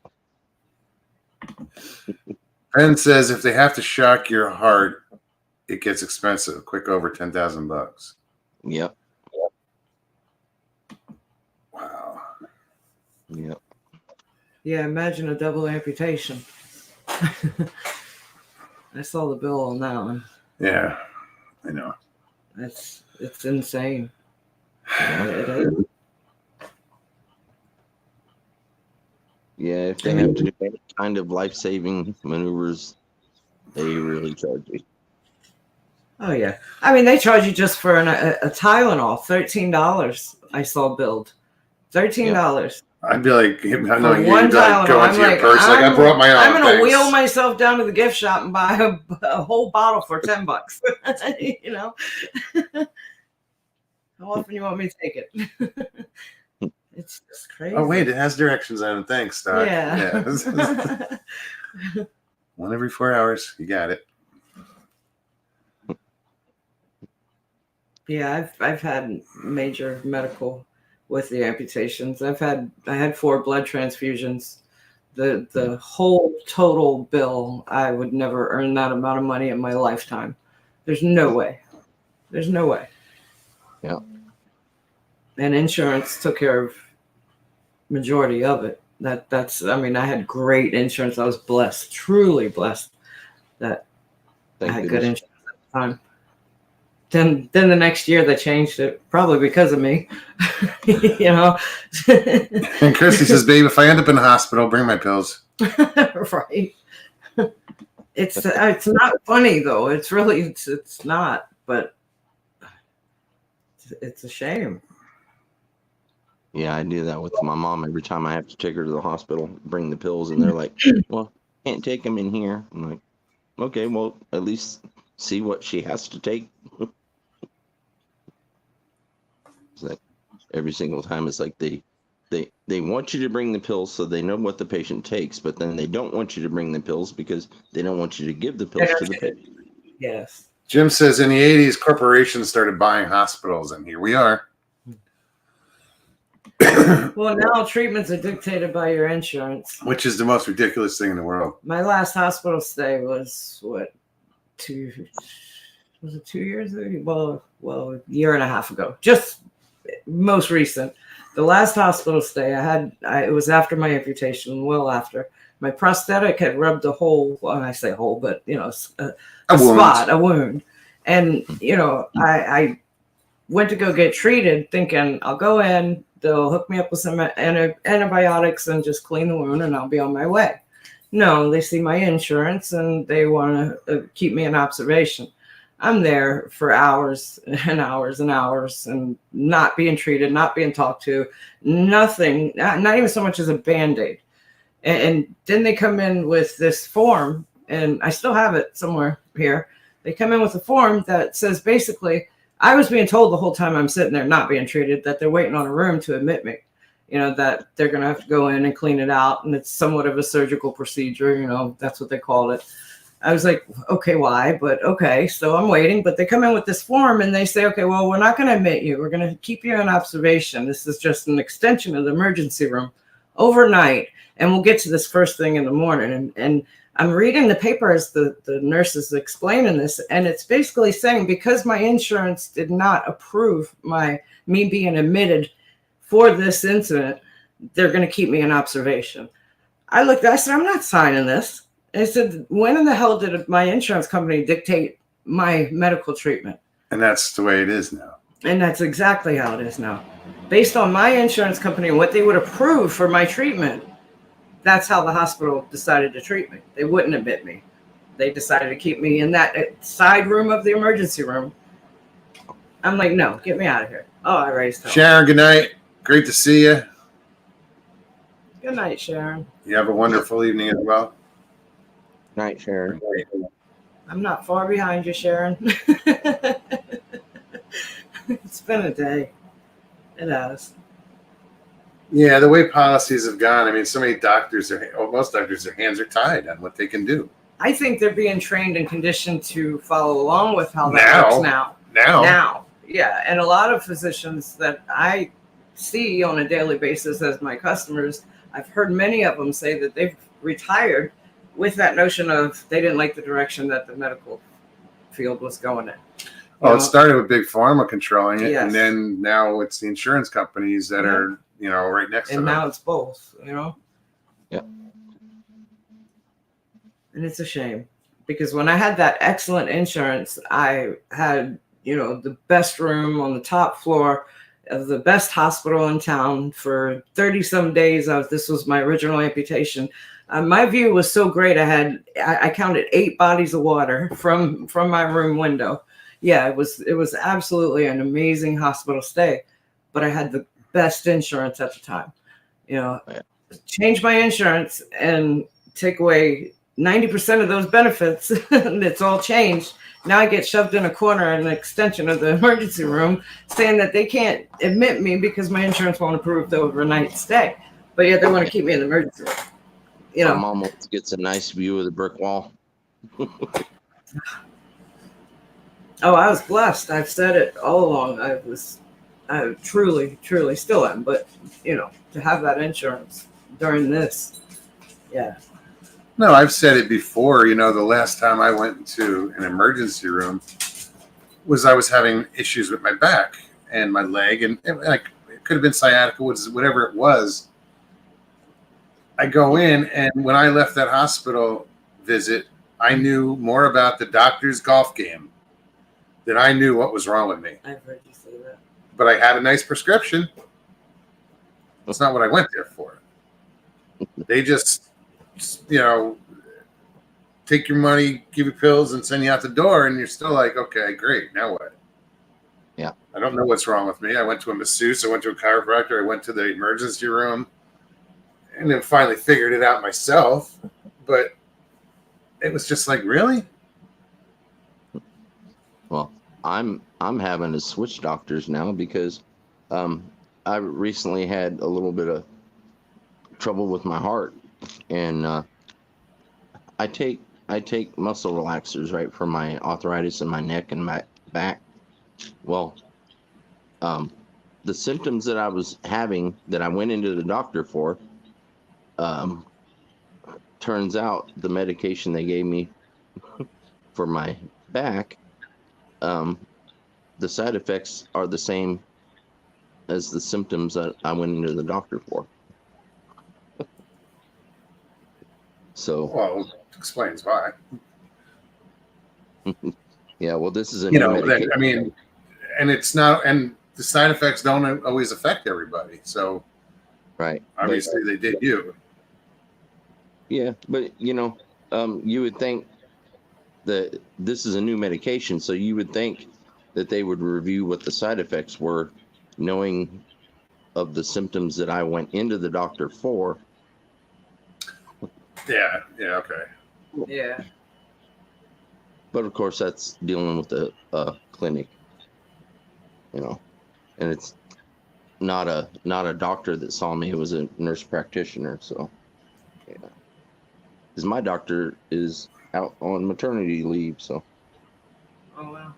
Ben says if they have to shock your heart, it gets expensive, quick over $10,000. Yep. Wow. Yep. Yeah, imagine a double amputation. I saw the bill on that one. Yeah, I know. It's insane. It is. Yeah, if they have to do any kind of life-saving maneuvers, they really charge you. Oh yeah. I mean, they charge you just for a Tylenol, $13. I saw billed, $13. I'd be like, I know For you'd one like go Tylenol. into your purse, like I brought my own. I'm gonna thanks. wheel myself down to the gift shop and buy a whole bottle for $10. You know. How often you want me to take it? It's just crazy. Oh wait, it has directions on it. Thanks, Doc. Yeah. One every 4 hours. You got it. Yeah, I've had major medical with the amputations. I had 4 blood transfusions. The whole total bill, I would never earn that amount of money in my lifetime. There's no way. There's no way. Yeah. And insurance took care of majority of it. That's I mean, I had great insurance. I was blessed, truly blessed that I had good insurance at the time. Then the next year they changed it, probably because of me. You know. And Christy says, "Babe, if I end up in the hospital, bring my pills." Right. It's not funny though. It's really it's not, but it's a shame. Yeah, I do that with my mom every time I have to take her to the hospital, bring the pills, and they're like, well, can't take them in here. I'm like, okay, well, at least see what she has to take. It's like every single time it's like they want you to bring the pills so they know what the patient takes, but then they don't want you to bring the pills because they don't want you to give the pills to the patient. Yes. Jim says in the 80s, corporations started buying hospitals, and here we are. Well, now treatments are dictated by your insurance. Which is the most ridiculous thing in the world. My last hospital stay was was it 2 years ago? Well, a year and a half ago. Just most recent. The last hospital stay I had, it was after my amputation, well after. My prosthetic had rubbed a hole. Well, I say hole, but a spot, a wound. And, I went to go get treated thinking I'll go in, they'll hook me up with some antibiotics and just clean the wound and I'll be on my way. No, they see my insurance and they want to keep me in observation. I'm there for hours and hours and hours and not being treated, not being talked to, nothing, not even so much as a Band-Aid. And then they come in with this form, and I still have it somewhere here. They come in with a form that says basically, I was being told the whole time I'm sitting there not being treated that they're waiting on a room to admit me. That they're going to have to go in and clean it out. And it's somewhat of a surgical procedure. That's what they called it. I was like, okay, why? But okay. So I'm waiting, but they come in with this form and they say, okay, well, we're not going to admit you. We're going to keep you in observation. This is just an extension of the emergency room overnight. And we'll get to this first thing in the morning. And I'm reading the paper as the nurse is explaining this. And it's basically saying, because my insurance did not approve me being admitted for this incident, they're going to keep me in observation. I said, I'm not signing this. I said, when in the hell did my insurance company dictate my medical treatment? And that's the way it is now. And that's exactly how it is now. Based on my insurance company and what they would approve for my treatment, that's how the hospital decided to treat me. They wouldn't admit me. They decided to keep me in that side room of the emergency room. I'm like, no, get me out of here. Oh, I raised hell. Sharon, good night. Great to see you. Good night, Sharon. You have a wonderful evening as well. Night, Sharon. I'm not far behind you, Sharon. It's been a day. It has. Yeah, the way policies have gone, I mean, so many doctors most doctors, their hands are tied on what they can do. I think they're being trained and conditioned to follow along with how that works now. Now. Yeah. And a lot of physicians that I see on a daily basis as my customers, I've heard many of them say that they've retired with that notion of they didn't like the direction that the medical field was going in. Well, it started with Big Pharma controlling it, Yes. and then now it's the insurance companies that are, right next to And them. now it's both, Yeah. And it's a shame because when I had that excellent insurance, I had, the best room on the top floor of the best hospital in town for 30 some days. This was my original amputation. My view was so great. I counted 8 bodies of water from my room window. Yeah, it was absolutely an amazing hospital stay, but I had the best insurance at the time. Change my insurance and take away 90% of those benefits. It's all changed. Now I get shoved in a corner in an extension of the emergency room saying that they can't admit me because my insurance won't approve the overnight stay. But yet they want to keep me in the emergency room. My mom almost gets a nice view of the brick wall. Oh, I was blessed. I've said it all along. I truly, truly still am. But, to have that insurance during this, yeah. No, I've said it before. The last time I went into an emergency room I was having issues with my back and my leg, and it could have been sciatica, whatever it was. I go in, and when I left that hospital visit, I knew more about the doctor's golf game than I knew what was wrong with me. I've heard you say that. But I had a nice prescription. That's not what I went there for. They just, take your money, give you pills, and send you out the door, and you're still like, okay, great, now what? Yeah. I don't know what's wrong with me. I went to a masseuse, I went to a chiropractor, I went to the emergency room, and then finally figured it out myself. But it was just like, really? Well, I'm having to switch doctors now because I recently had a little bit of trouble with my heart, and I take muscle relaxers, right, for my arthritis in my neck and my back. Well, the symptoms that I was having that I went into the doctor for, turns out the medication they gave me for my back the side effects are the same as the symptoms that I went into the doctor for. So, Well, explains why. yeah, well, this is a You new know, medication. I mean, and it's not, and the side effects don't always affect everybody. So Right. But, obviously they did you. yeah, but you know, you would think that this is a new medication, so you would think that they would review what the side effects were, knowing of the symptoms that I went into the doctor for. Yeah. Yeah. Okay. Yeah. But of course, that's dealing with a clinic, you know, and it's not a doctor that saw me; it was a nurse practitioner. So, yeah, because my doctor is out on maternity leave, so. Oh wow.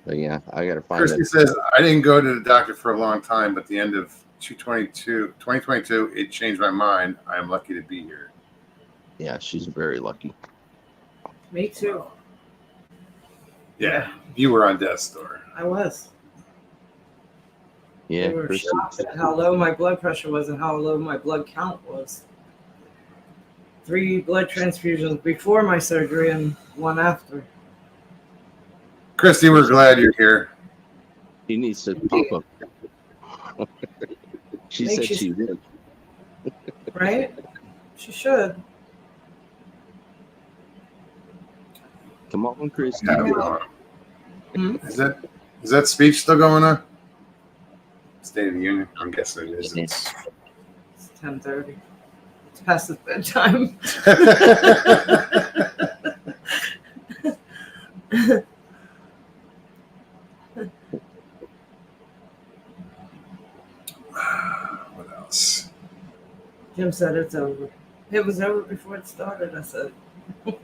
But yeah, I got to find Christy it. says, I didn't go to the doctor for a long time, but at the end of 2022, it changed my mind. I am lucky to be here. Yeah, she's very lucky. Me too. Yeah. You were on death's door. I was. Yeah, They were Christy. shocked at how low my blood pressure was and how low my blood count was. 3 blood transfusions before my surgery and 1 after. Christy, we're glad you're here. He needs to pop up. She Makes said you- she would. Right? She should. Come on, Christy. Yeah, we're on. Hmm? Is that speech still going on? State of the Union? I'm guessing it is. It's 10:30. It's past his bedtime. What else? Jim said it's over. It was over before it started. I said, All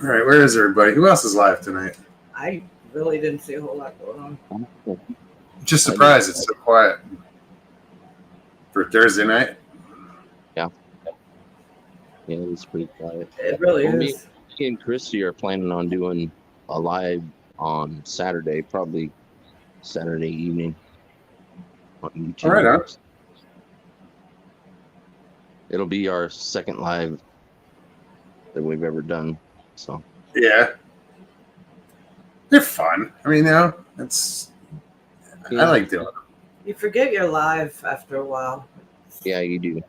right, where is everybody? Who else is live tonight? I really didn't see a whole lot going on. Just surprised it's so quiet for Thursday night. Yeah, it's pretty quiet. It really Well, is. Me and Christy are planning on doing a live on Saturday, probably Saturday evening on YouTube. All right, huh? It'll be our second live that we've ever done. So Yeah. They're fun. I mean, it's yeah, I like doing them. You forget you're live after a while. yeah, you do.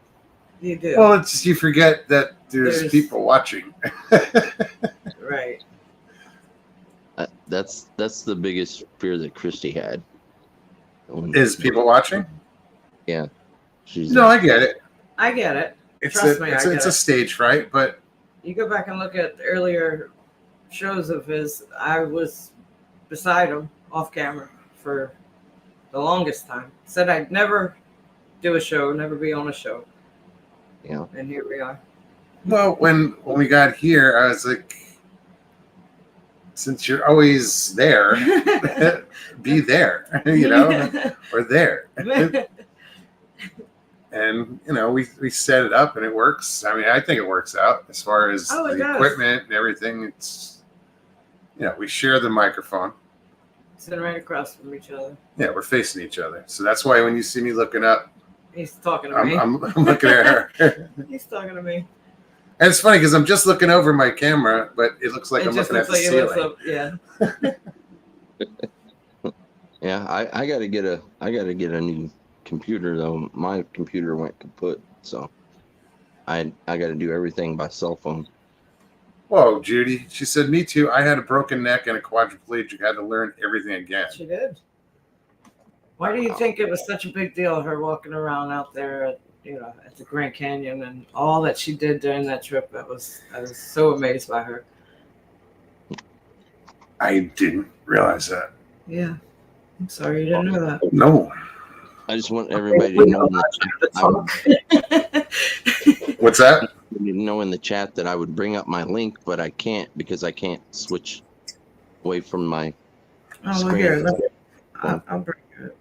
You do. Well, it's just you forget that there's people watching. Right. That's the biggest fear that Christy had. Is people watching? Yeah, she's No, I get it. I get it. It's Trust me, I get it's a it. stage fright, but You go back and look at earlier shows of his, I was beside him off camera for the longest time. Said I'd never do a show, never be on a show. Yeah. And here we are. well, when we got here, I was like, since you're always there, be there, or there. And we set it up and it works. I mean, I think it works out as far as Oh, it the does. equipment and everything. It's we share the microphone. Sitting right across from each other. Yeah, we're facing each other. So that's why when you see me looking up, He's talking to me. I'm looking at her. He's talking to me. And it's funny because I'm just looking over my camera, but it looks like It I'm just looking at looks the like it looks ceiling. up. Yeah. Yeah, I gotta get a new computer though. My computer went kaput, so I gotta do everything by cell phone. Whoa, Judy. She said, me too. I had a broken neck and a quadriplegic. I had to learn everything again. She did. Why do you think it was such a big deal, her walking around out there at the Grand Canyon and all that she did during that trip? I was so amazed by her. I didn't realize that. Yeah. I'm sorry you didn't know that. No. I just want everybody to know What's that? in the chat that I would bring up my link, but I can't because I can't switch away from my Oh, well, screen. here. I'll bring it.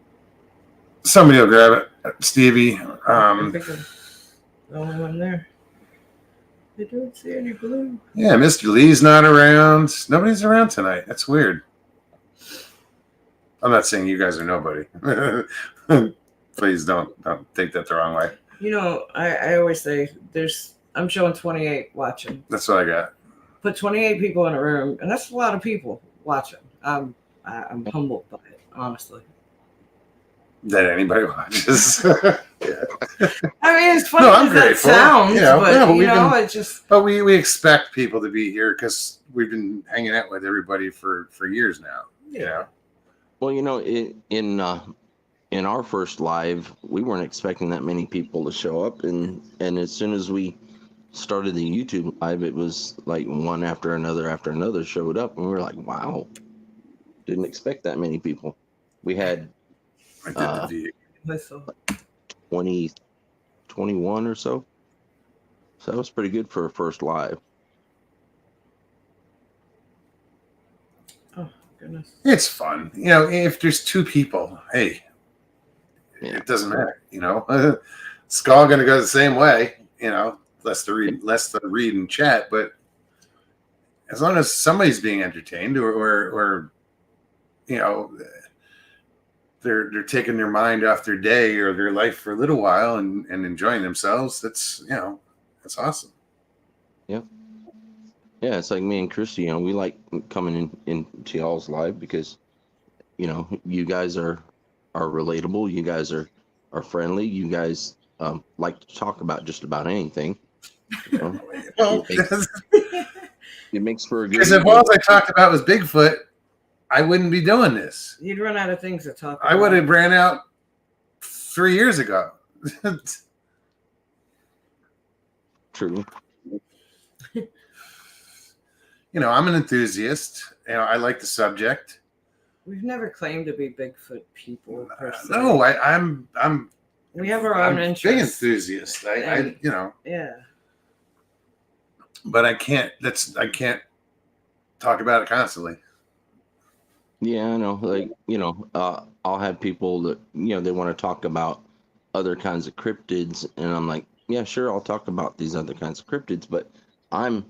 Somebody will grab it. Stevie. I think I'm the only one there. I don't see any blue. Yeah, Mr. Lee's not around. Nobody's around tonight. That's weird. I'm not saying you guys are nobody. Please don't take that the wrong way. You know, I always say I'm showing 28 watching. That's what I got. Put 28 people in a room, and that's a lot of people watching. I'm humbled by it, honestly. That anybody watches. Yeah. I mean, it's funny I'm as that grateful. sounds, Yeah, it just. But we expect people to be here because we've been hanging out with everybody for years now. You know? Well, you know, in our first live, we weren't expecting that many people to show up, and as soon as we started the YouTube live, it was like one after another showed up, and we were like, wow, didn't expect that many people. We had I did the V. 20, 21 or so. So that was pretty good for a first live. Oh goodness. It's fun. You know, if there's two people, hey, Yeah. it doesn't matter. You know, Skull gonna go the same way. You know, less to read and chat, but as long as somebody's being entertained or you know, they're taking their mind off their day or their life for a little while and enjoying themselves, that's awesome. Yep. Yeah, it's like me and Christy, you know, we like coming into y'all's live because, you know, you guys are relatable. You guys are friendly. You guys like to talk about just about anything. You know? Well, It makes for a good. because if all I talked about was Bigfoot, I wouldn't be doing this. You'd run out of things to talk about. I would have ran out 3 years ago. True. You know, I'm an enthusiast. You know, I like the subject. We've never claimed to be Bigfoot people per se. No, I'm We have our I'm own a big interests. enthusiast. I you know, Yeah. but I can't talk about it constantly. Yeah, I know. Like, you know, I'll have people that, you know, they want to talk about other kinds of cryptids, and I'm like, yeah, sure, I'll talk about these other kinds of cryptids, but I'm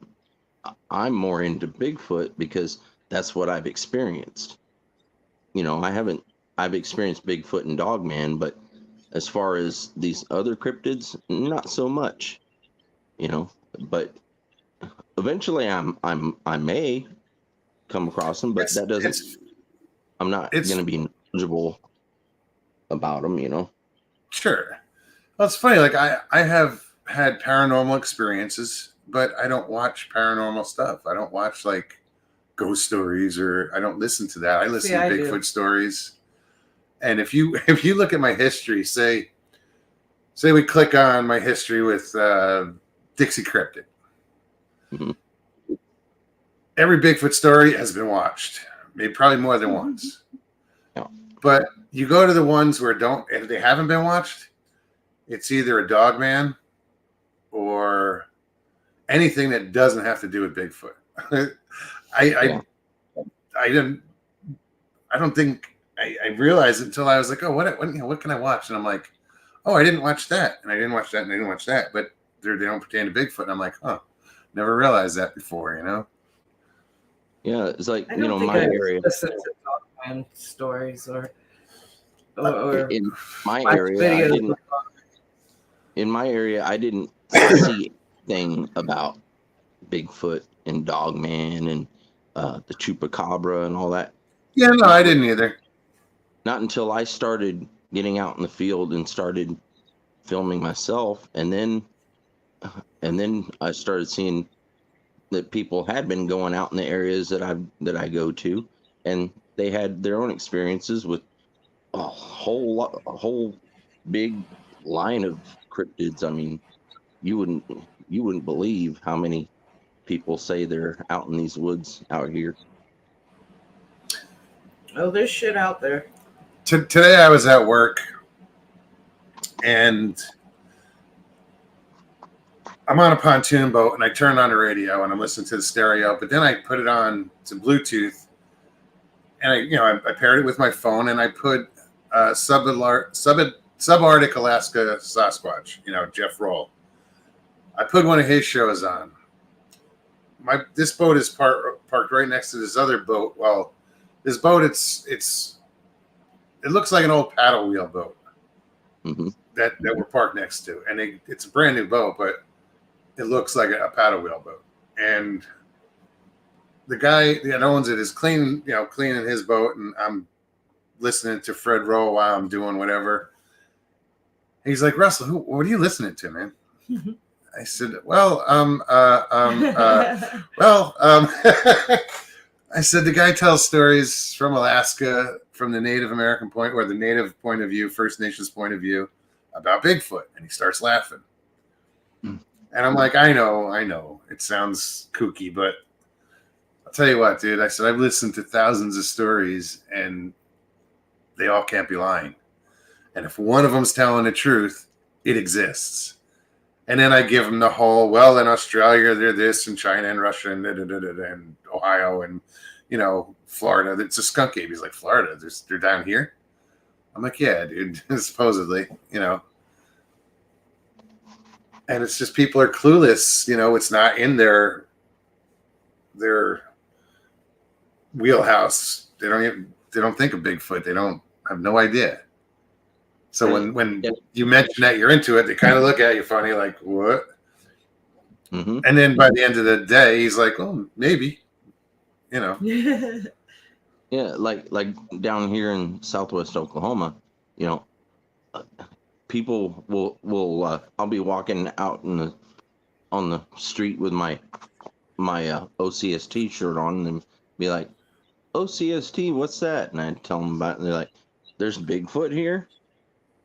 more into Bigfoot because that's what I've experienced. You know, I've experienced Bigfoot and Dogman, but as far as these other cryptids, not so much. You know, but eventually I may come across them, but that doesn't. I'm not going to be knowledgeable about them, you know. Sure. Well, it's funny. Like I have had paranormal experiences, but I don't watch paranormal stuff. I don't watch like ghost stories, or I don't listen to that. I listen to Bigfoot stories. And if you look at my history, say we click on my history with Dixie Cryptid. Mm-hmm. Every Bigfoot story has been watched, maybe probably more than once. Yeah. But you go to the ones where if they haven't been watched, it's either a Dogman or anything that doesn't have to do with Bigfoot. I don't think I realized it until I was like, oh, what can I watch? And I'm like, oh, I didn't watch that, and I didn't watch that, and I didn't watch that, but they don't pertain to Bigfoot. And I'm like, huh, never realized that before, you know? Yeah, it's like, I you don't know, think my I area. listen to Dogman stories or In my watch area, videos. I didn't see anything about Bigfoot and Dogman and the Chupacabra and all that. Yeah, no, I didn't either. Not until I started getting out in the field and started filming myself, and then I started seeing that people had been going out in the areas that I go to, and they had their own experiences with a whole big line of cryptids. I mean, you wouldn't believe how many people say they're out in these woods out here. Oh, there's shit out there. Today I was at work, and I'm on a pontoon boat, and I turned on the radio, and I'm listening to the stereo, but then I put it on to Bluetooth, and I paired it with my phone, and I put subarctic Alaska Sasquatch, Jeff Roll. I put one of his shows on. This boat is parked right next to this other boat. Well, this boat it looks like an old paddle wheel boat Mm-hmm. that we're parked next to, and it's a brand new boat, but it looks like a paddle wheel boat. And the guy that owns it is cleaning his boat, and I'm listening to Fred Rowe while I'm doing whatever. He's like, Russell, what are you listening to, man? I said, I said, the guy tells stories from Alaska, from the Native American point, or the Native point of view, First Nations point of view, about Bigfoot. And he starts laughing. And I'm like, I know. It sounds kooky, but I'll tell you what, dude. I said, I've listened to thousands of stories, and they all can't be lying. And if one of them's telling the truth, it exists. And then I give them the whole, well, in Australia, they're this, and China and Russia and Ohio and, Florida. It's a skunk ape. He's like, Florida, they're down here? I'm like, yeah, dude, supposedly, And it's just people are clueless. It's not in their wheelhouse. They don't think of Bigfoot. They don't have no idea. So when you mention that you're into it, they kind of look at you funny, like, what? Mm-hmm. And then by the end of the day, he's like, oh, maybe, Yeah, like down here in Southwest Oklahoma, people will I'll be walking out on the street with my OCST shirt on and be like, OCST, what's that? And I tell them about it, and they're like, there's Bigfoot here?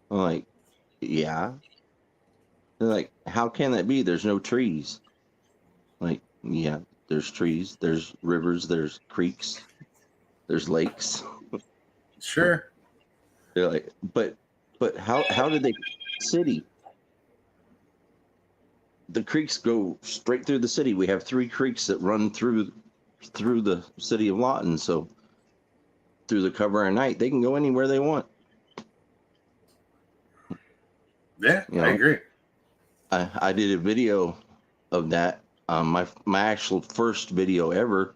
I'm like, yeah. They're like, how can that be? There's no trees. Like, yeah, there's trees, there's rivers, there's creeks, there's lakes. Sure. They're like, but how did they city? The creeks go straight through the city. We have 3 creeks that run through the city of Lawton. So through the cover of night, they can go anywhere they want. Yeah, I agree. I did a video of that. My actual first video ever.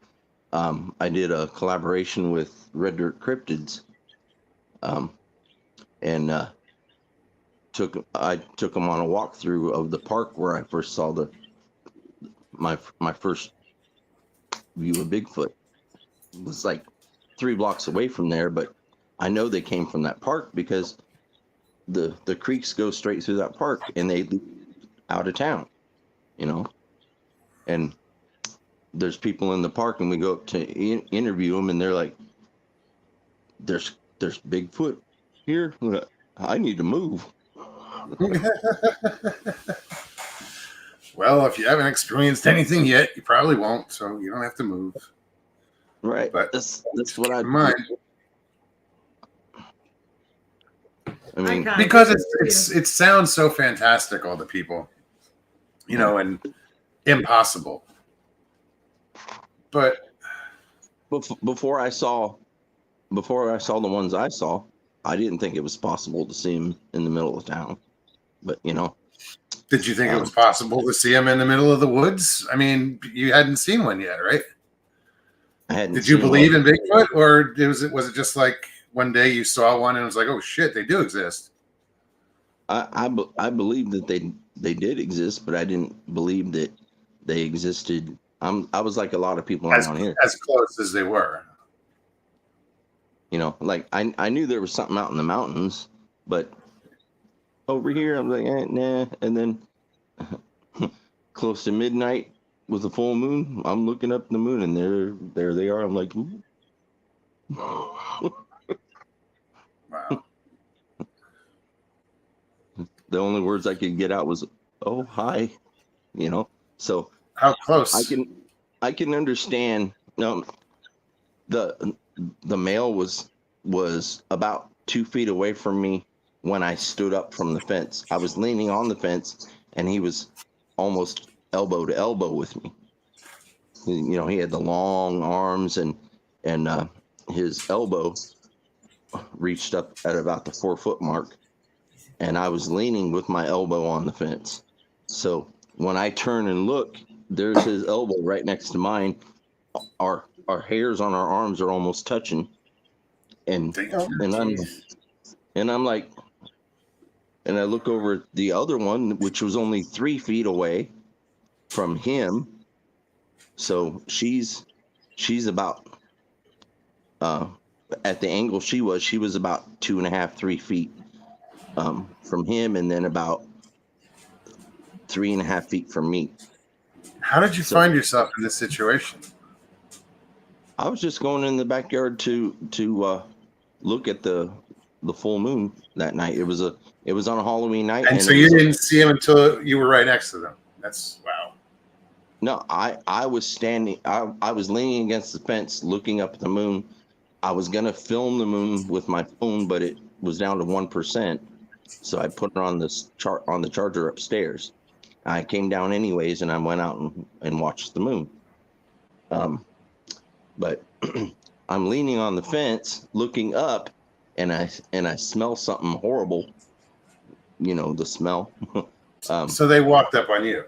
I did a collaboration with Red Dirt Cryptids. And I took them on a walkthrough of the park where I first saw my first view of Bigfoot. It was like 3 blocks away from there, but I know they came from that park because the creeks go straight through that park and they lead out of town, and there's people in the park and we go up to interview them and they're like, there's Bigfoot here. I need to move. Well, if you haven't experienced anything yet, you probably won't, so you don't have to move. Right. But that's what I mind. I mean, because it sounds so fantastical to people, and impossible. But before I saw the ones I saw, I didn't think it was possible to see them in the middle of town. But did you think it was possible to see them in the middle of the woods? I mean, you hadn't seen one yet, right? I hadn't. Did you believe in Bigfoot, or was it just like one day you saw one and it was like, oh shit, they do exist? I believe that they did exist, but I didn't believe that they existed. I was like a lot of people around here, as close as they were. Like I knew there was something out in the mountains, but over here I'm like, nah. And then close to midnight with a full moon, I'm looking up the moon, and there they are. I'm like, ooh. Wow. The only words I could get out was, "Oh, hi," So how close? I can understand. The male was about 2 feet away from me when I stood up from the fence. I was leaning on the fence, and he was almost elbow to elbow with me. He had the long arms, and his elbow reached up at about the 4-foot mark, and I was leaning with my elbow on the fence. So when I turn and look, there's his elbow right next to mine. Our hairs on our arms are almost touching, and Jeez. I'm like, and I look over at the other one, which was only 3 feet away from him. So she's about at the angle she was about 2.5, 3 feet from him, and then about 3.5 feet from me. How did you find yourself in this situation? I was just going in the backyard to look at the full moon that night. It was on a Halloween night, And so you didn't see him until you were right next to them. That's wow. No, I was standing. I was leaning against the fence, looking up at the moon. I was gonna film the moon with my phone, but it was down to 1%, so I put it on the charger upstairs. I came down anyways, and I went out and watched the moon. But I'm leaning on the fence, looking up, and I smell something horrible. You know, the smell. So they walked up on you.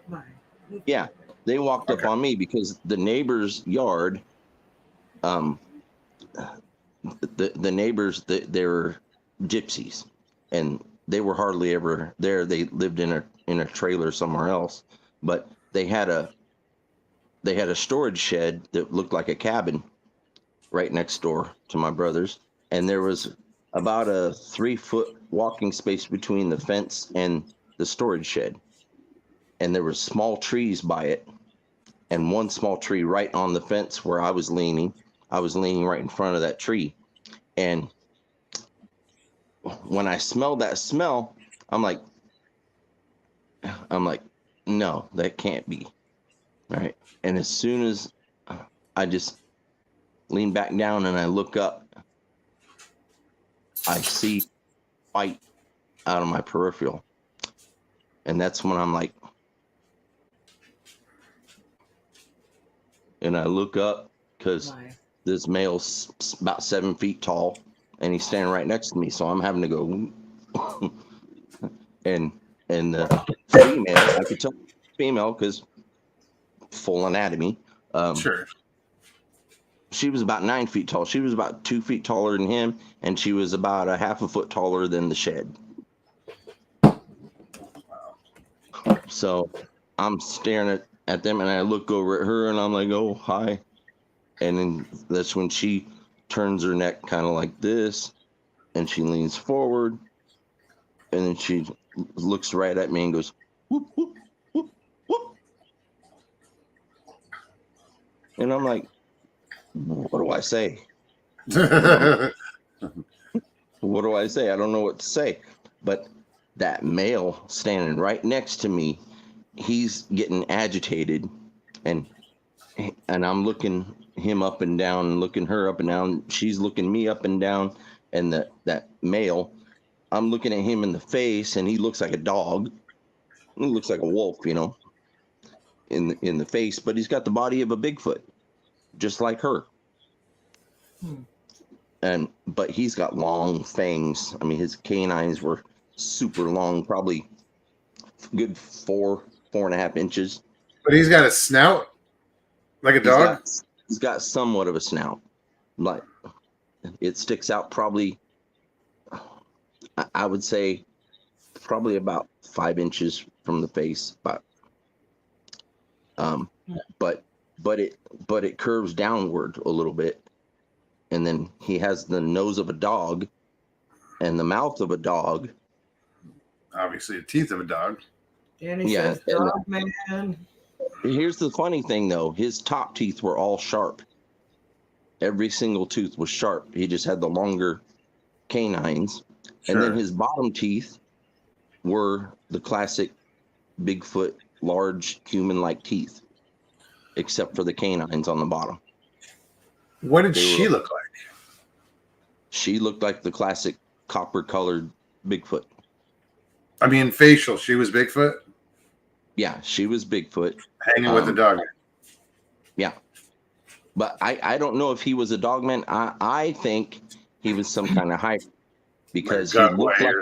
Yeah, they walked up on me because the neighbor's yard, the neighbors, they were gypsies, and they were hardly ever there. They lived in a trailer somewhere else, but they had a storage shed that looked like a cabin right next door to my brother's, and there was about a 3-foot walking space between the fence and the storage shed, and there were small trees by it, and one small tree right on the fence where I was leaning right in front of that tree. And when I smelled that smell, I'm like, no, that can't be right. And as soon as I just lean back down and I look up, I see white out of my peripheral. And that's when I'm like, and I look up because this male's about 7 feet tall and he's standing right next to me. So I'm having to go, and the female, I could tell female because full anatomy. Sure. She was about 9 feet tall. She was about 2 feet taller than him, and she was about a half a foot taller than the shed. So I'm staring at them, and I look over at her, and I'm like, oh, hi. And then that's when she turns her neck kind of like this, and she leans forward, and then she looks right at me and goes, whoop, whoop, whoop, whoop. And I'm like, what do I say? What do I say? I don't know what to say. But that male standing right next to me, he's getting agitated, and I'm looking him up and down and looking her up and down. She's looking me up and down, and that male, I'm looking at him in the face, and he looks like a dog. He looks like a wolf, you know, in the face, but he's got the body of a Bigfoot, just like her. But he's got long fangs. I mean, his canines were super long, probably good 4.5 inches. But he's got a snout like a dog. He's got somewhat of a snout, like it sticks out probably, I would say, probably about 5 inches from the face, but it curves downward a little bit, and then he has the nose of a dog and the mouth of a dog. Obviously, the teeth of a dog. Danny says, dog man. Here's the funny thing, though. His top teeth were all sharp. Every single tooth was sharp. He just had the longer canines. Sure. And then his bottom teeth were the classic Bigfoot, large human-like teeth, except for the canines on the bottom. What did she look like? She looked like the classic copper-colored Bigfoot. I mean, facial. She was Bigfoot? Yeah, she was Bigfoot. Hanging with the dog. Yeah. But I don't know if he was a dogman. I think he was some kind of hybrid, because he looked like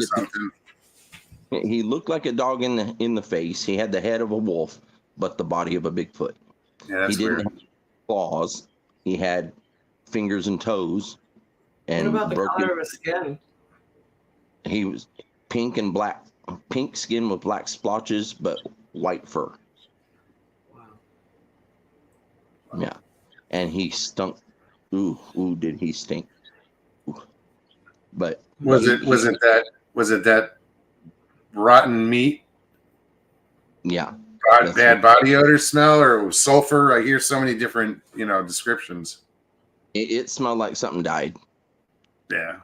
He looked like a dog in the face. He had the head of a wolf, but the body of a Bigfoot. Yeah, that's He didn't weird. have claws. He had fingers and toes. What And about the broken. color of his skin? He was pink and black, pink skin with black splotches, but white fur. Wow. Yeah, and he stunk. Ooh, did he stink? Ooh. But Was it that rotten meat, Yeah, bad body odor smell, or it was sulfur? I hear so many different descriptions. it smelled like something died. Yeah.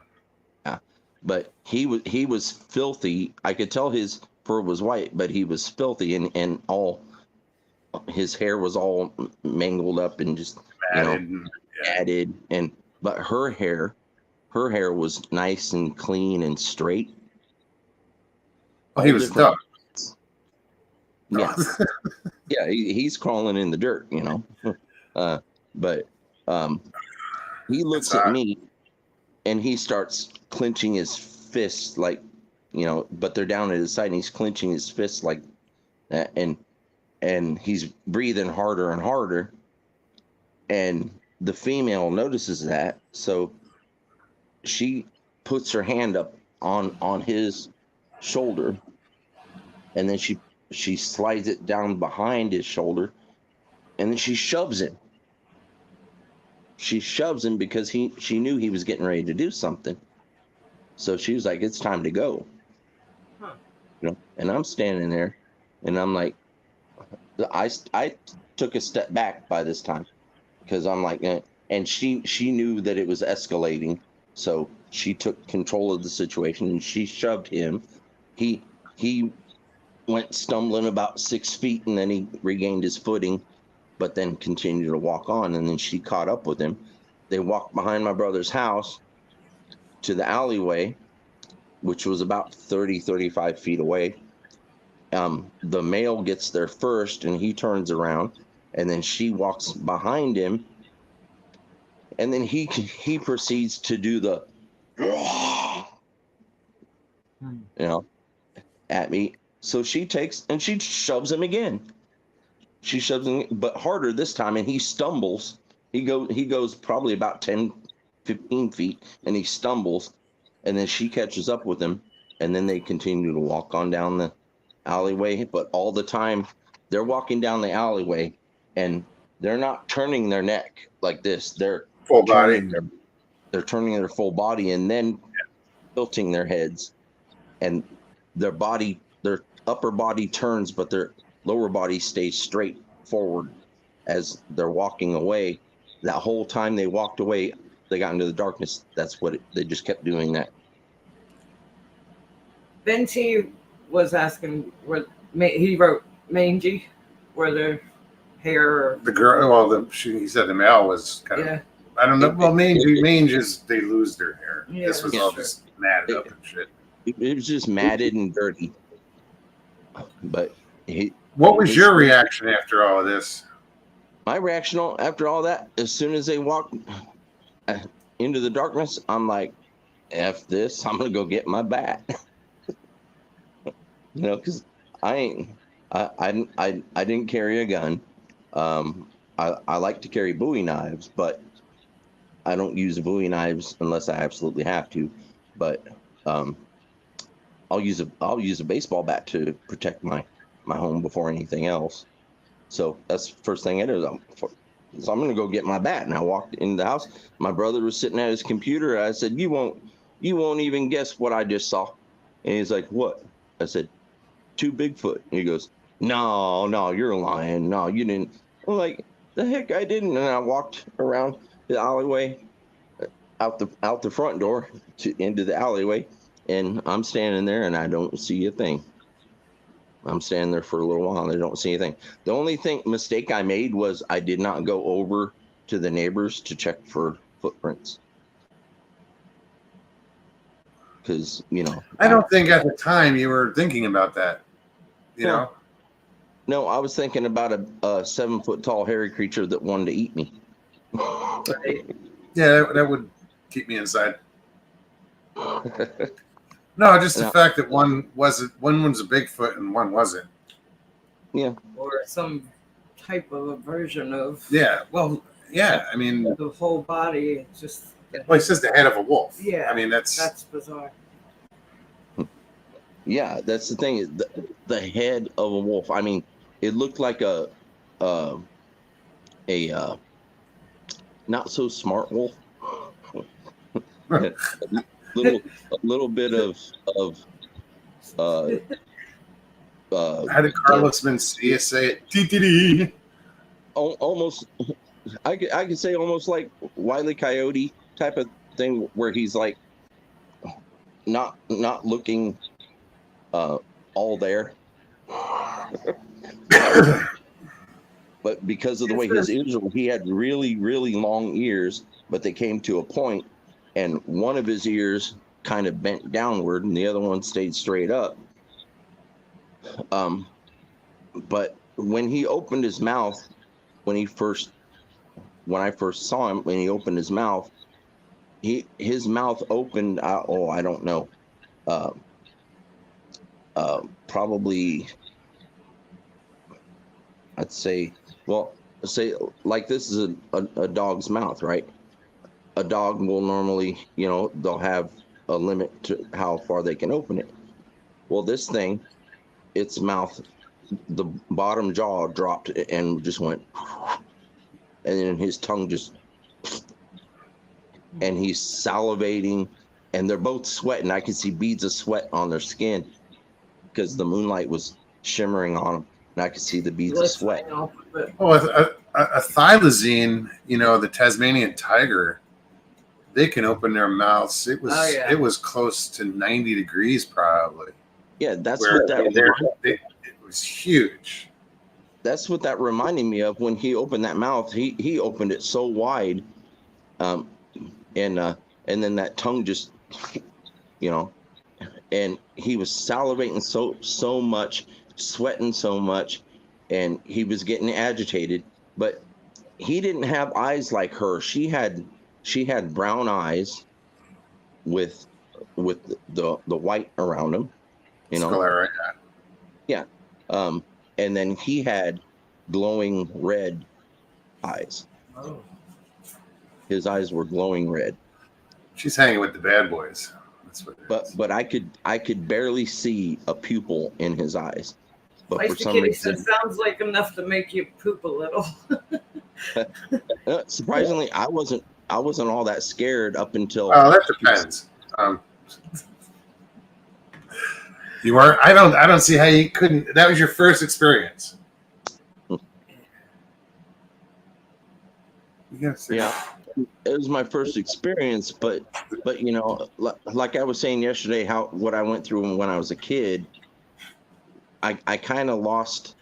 But he was filthy. I could tell his fur was white, but he was filthy, and all his hair was all mangled up and just added. And but her hair was nice and clean and straight. Well, he was a dog. Yeah, yeah, he's crawling in the dirt, but he looks at me, and he starts clenching his fists like, but they're down at his side, and he's clenching his fists like that, and he's breathing harder and harder, and the female notices that, so she puts her hand up on his shoulder, and then she slides it down behind his shoulder, and then she shoves him. She shoves him because she knew he was getting ready to do something. So she was like, "It's time to go." Huh. And I'm standing there, and I'm like, I took a step back by this time, because I'm like, and she knew that it was escalating, so she took control of the situation and she shoved him. He went stumbling about 6 feet, and then he regained his footing, but then continued to walk on, and then she caught up with him. They walked behind my brother's house to the alleyway, which was about 35 feet away. The male gets there first, and he turns around, and then she walks behind him, and then he proceeds to do the at me. So she takes and she shoves him again. She shoves him, but harder this time, and he stumbles. He goes probably about 10, 15 feet, and he stumbles, and then she catches up with him, and then they continue to walk on down the alleyway. But all the time, they're walking down the alleyway, and they're not turning their neck like this. They're Full body. They're turning their full body, and then tilting their heads, and their upper body turns, but their lower body stays straight forward as they're walking away. That whole time they walked away, they got into the darkness. That's what they just kept doing that. Ben T was asking he wrote mangy, where the hair. The girl, well, he said the male was kind of. Yeah. I don't know. Well, mange is they lose their hair. Yeah, This was all just matted up and shit. It was just matted and dirty. But what was your reaction after all of this? My reaction after all that, as soon as they walked into the darkness, I'm like, "F this! I'm gonna go get my bat." Because I didn't carry a gun. I like to carry Bowie knives, but I don't use Bowie knives unless I absolutely have to. But I'll use a baseball bat to protect my home before anything else. So that's the first thing I did. So I'm gonna go get my bat, and I walked into the house. My brother was sitting at his computer. I said, "You won't even guess what I just saw." And he's like, "What?" I said, 2 Bigfoot. And he goes, No, you're lying. No, you didn't." I'm like, "The heck I didn't." And I walked around the alleyway, out the front door into the alleyway, and I'm standing there, and I don't see a thing. I'm standing there for a little while, and I don't see anything. The only mistake I made was I did not go over to the neighbors to check for footprints. Because, I don't think at the time you were thinking about that. You know? No, I was thinking about a 7-foot tall hairy creature that wanted to eat me. Right. Yeah, that would keep me inside. No, just the No. fact that one was a Bigfoot and one wasn't. Yeah. Or some type of a version of Yeah. Well, yeah. I mean, the whole body. Just well, he says the head of a wolf. Yeah. I mean, that's bizarre. Yeah, that's the thing. Is the head of a wolf. I mean, it looked like a not so smart wolf. a little bit of How did Carlos Mencia say it? TTD. almost. I could say almost like Wile E. Coyote type of thing, where he's like not looking all there. But because of the way his ears were, he had really, really long ears, but they came to a point, and one of his ears kind of bent downward, and the other one stayed straight up. But when he opened his mouth, when I first saw him, when he opened his mouth, his mouth opened. I don't know. Probably, I'd say, well, say like this is a dog's mouth, right? A dog will normally, they'll have a limit to how far they can open it. Well, this thing, its mouth, the bottom jaw dropped and just went, and then his tongue just, and he's salivating, and they're both sweating. I can see beads of sweat on their skin because the moonlight was shimmering on them, and I could see the beads of sweat. Oh, a thylacine, the Tasmanian tiger, they can open their mouths. It was close to 90 degrees probably. Yeah, that's Where what that it was huge. That's what that reminded me of when he opened that mouth. He opened it so wide, and then that tongue just, and he was salivating so much, sweating so much, and he was getting agitated. But he didn't have eyes like her. She had brown eyes with the white around them, Sclera, Yeah. And then he had glowing red eyes. Oh. His eyes were glowing red. She's hanging with the bad boys. That's what it is. But I could barely see a pupil in his eyes. But for Feisty some Kitty reason, said, sounds like enough to make you poop a little. surprisingly, I wasn't all that scared up until. Oh, that depends. You weren't. I don't see how you couldn't. That was your first experience. You gotta say. Yeah, it was my first experience, but like I was saying yesterday, what I went through when I was a kid, I kind of lost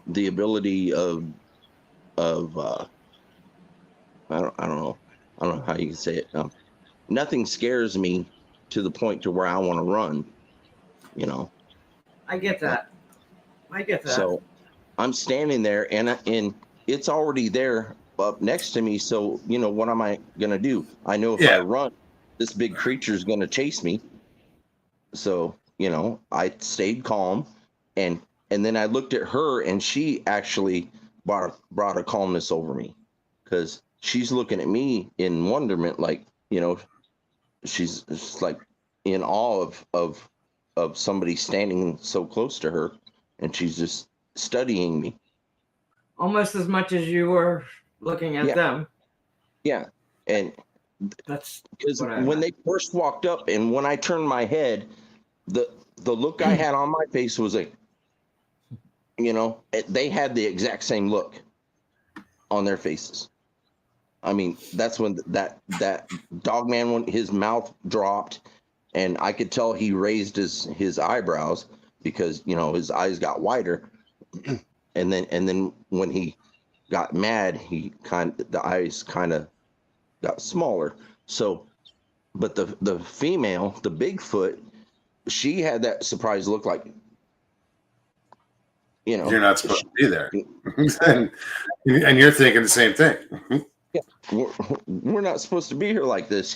the ability of I don't know how you can say it. Nothing scares me to the point to where I want to run. I get that. So I'm standing there, and it's already there up next to me. So what am I gonna do? I know if I run, this big creature is gonna chase me. So I stayed calm, and then I looked at her, and she actually brought a calmness over me, because she's looking at me in wonderment, like she's just like in awe of somebody standing so close to her, and she's just studying me. Almost as much as you were looking at them. Yeah. And that's because when they first walked up, and when I turned my head, the look I had on my face was like, they had the exact same look on their faces. I mean, that's when that dog man, his mouth dropped, and I could tell he raised his eyebrows, because his eyes got wider, and then when he got mad, the eyes kind of got smaller. So, but the female, the Bigfoot, she had that surprised look, like you're not supposed to be there, and you're thinking the same thing. Yeah, we're not supposed to be here like this,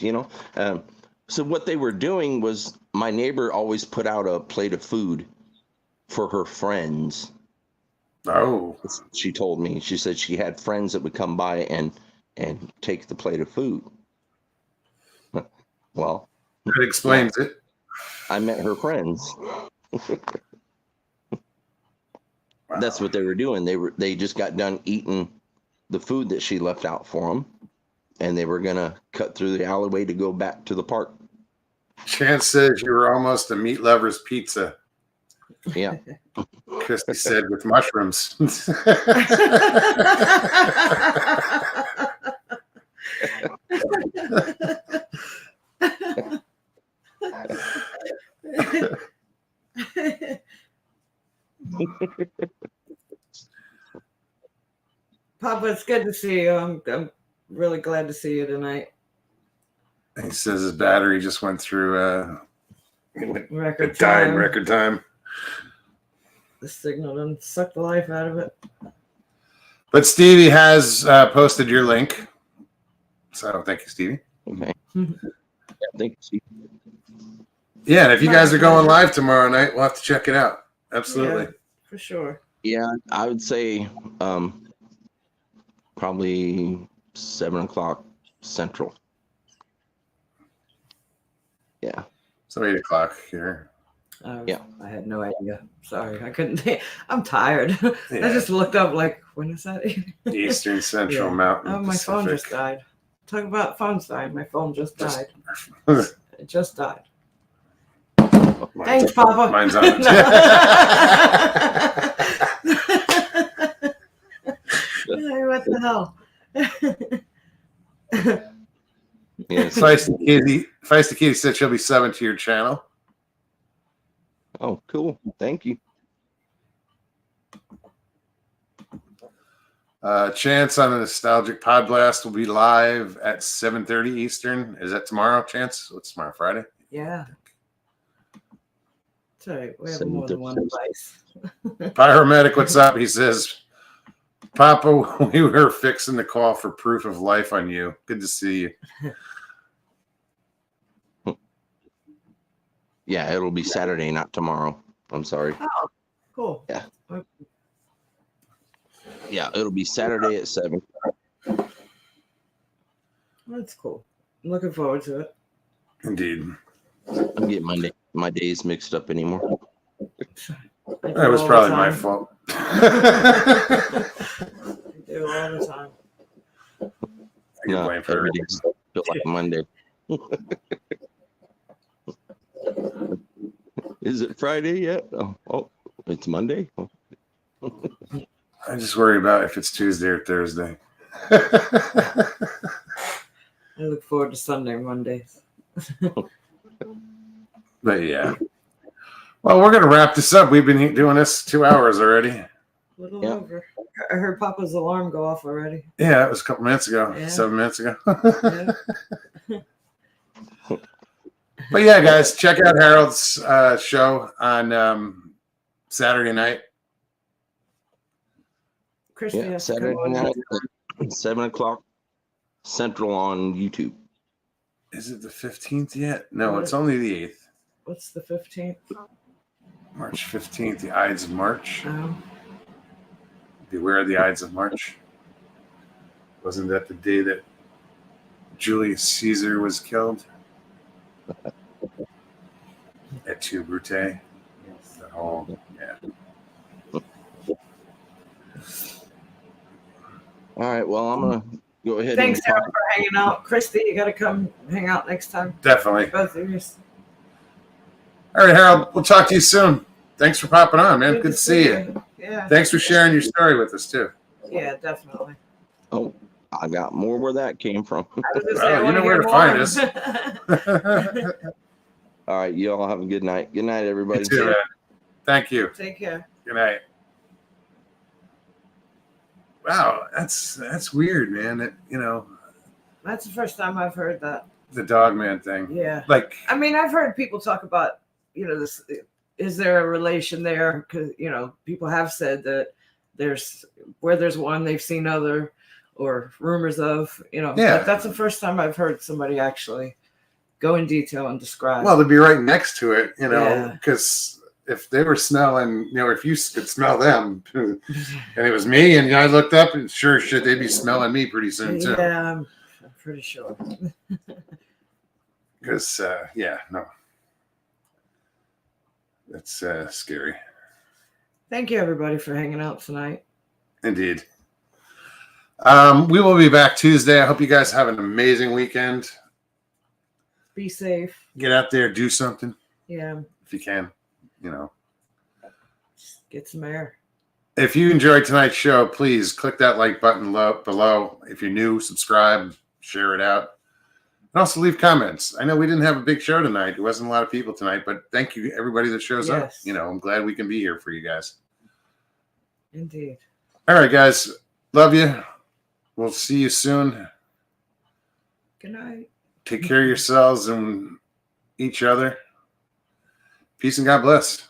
So what they were doing was, my neighbor always put out a plate of food for her friends. Oh, She told me. She said she had friends that would come by and take the plate of food. Well, that explains it. I met her friends. That's what they were doing. They just got done eating the food that she left out for them, and they were gonna cut through the alleyway to go back to the park. Chance says you were almost a meat lover's pizza. Yeah. Christy said with mushrooms. Papa, it's good to see you. I'm really glad to see you tonight. He says his battery just went through Record time. time. Record time. The signal done sucked the life out of it. But Stevie has posted your link. So thank you, Stevie. Okay. Yeah, thank you. Yeah, and if you guys are going live tomorrow night, we'll have to check it out. Absolutely. Yeah, for sure. Yeah, I would say probably 7:00 Central. Yeah. So 8 o'clock here. Yeah. I had no idea. Sorry, I couldn't. I'm tired. I Yeah. just looked up like, when is that? Eastern, Central, Yeah. Mountain, Oh, my phone Pacific. just died. Talk about phones dying. My phone just died. It just died. Thanks, Papa. Mine's on. Hey, what the hell? Yes. Feisty Kitty said she'll be subbing to your channel. Oh, cool. Thank you. Chance on the Nostalgic Pod Blast will be live at 7:30 Eastern. Is that tomorrow, Chance? What's tomorrow, Friday? Yeah. It's all right. We have more than one device. Pyromedic, what's up? He says, Papa, we were fixing the call for proof of life on you. Good to see you. Yeah, it'll be Saturday, not tomorrow. I'm sorry. Oh, cool. Yeah, it'll be Saturday at 7. That's cool. I'm looking forward to it. Indeed. I'm getting my days mixed up anymore. I do That was all the probably my time. fault. I do all the time. I can No, blame for every everything. day felt like Monday. Is it Friday yet? Oh, it's Monday. Oh. I just worry about if it's Tuesday or Thursday. I look forward to Sunday, Mondays. But yeah. Well, we're going to wrap this up. We've been doing this 2 hours already. A little Yeah. over. I heard Papa's alarm go off already. Yeah, it was a couple minutes ago, Yeah. 7 minutes ago. Yeah. But yeah, guys, check out Harold's show on Saturday night. Christy Yeah, has to come Saturday on. night at 7:00 Central on YouTube. Is it the 15th yet? No, it's only the 8th. What's the 15th? March 15th, the Ides of March. Oh, Beware of the Ides of March. Wasn't that the day that Julius Caesar was killed? At Tue Brute. yes. The whole, yeah. All right, well, I'm gonna go ahead. Thanks, and Harold, for hanging out. Christy, you got to come hang out next time. Definitely. Both of you. All right, Harold, we'll talk to you soon. Thanks for popping on, man. Good to see you. Yeah. Thanks for sharing your story with us, too. Yeah, definitely. Oh, I got more where that came from. I was just Oh, saying, I you wanna know where hear to find more. us. All right, you all have a good night. Good night, everybody. You too, man. Thank you. Take care. Good night. Wow, that's weird, man. That, That's the first time I've heard that. the dog man thing. Yeah. Like, I mean, I've heard people talk about, this. Is there a relation there? Because people have said that where there's one, they've seen other, or rumors of. Yeah. But that's the first time I've heard somebody actually go in detail and describe. Well, to be right next to it, you know, Yeah. because if they were smelling, you know, if you could smell them, and it was me, and I looked up, and sure shit, they'd be smelling me pretty soon too. Yeah, I'm pretty sure. Because yeah, no, that's scary. Thank you, everybody, for hanging out tonight. Indeed. We will be back Tuesday. I hope you guys have an amazing weekend. Be safe. Get out there, do something Yeah, if you can. You know, get some air. if you enjoyed tonight's show, please click that like button below. If you're new, subscribe, share it out, and also leave comments. I know we didn't have a big show tonight. There wasn't a lot of people tonight, but thank you everybody that shows up. Yes. You know, I'm glad we can be here for you guys. Indeed. All right, guys, love you. We'll see you soon. Good night. Take care of yourselves and each other. Peace and God bless.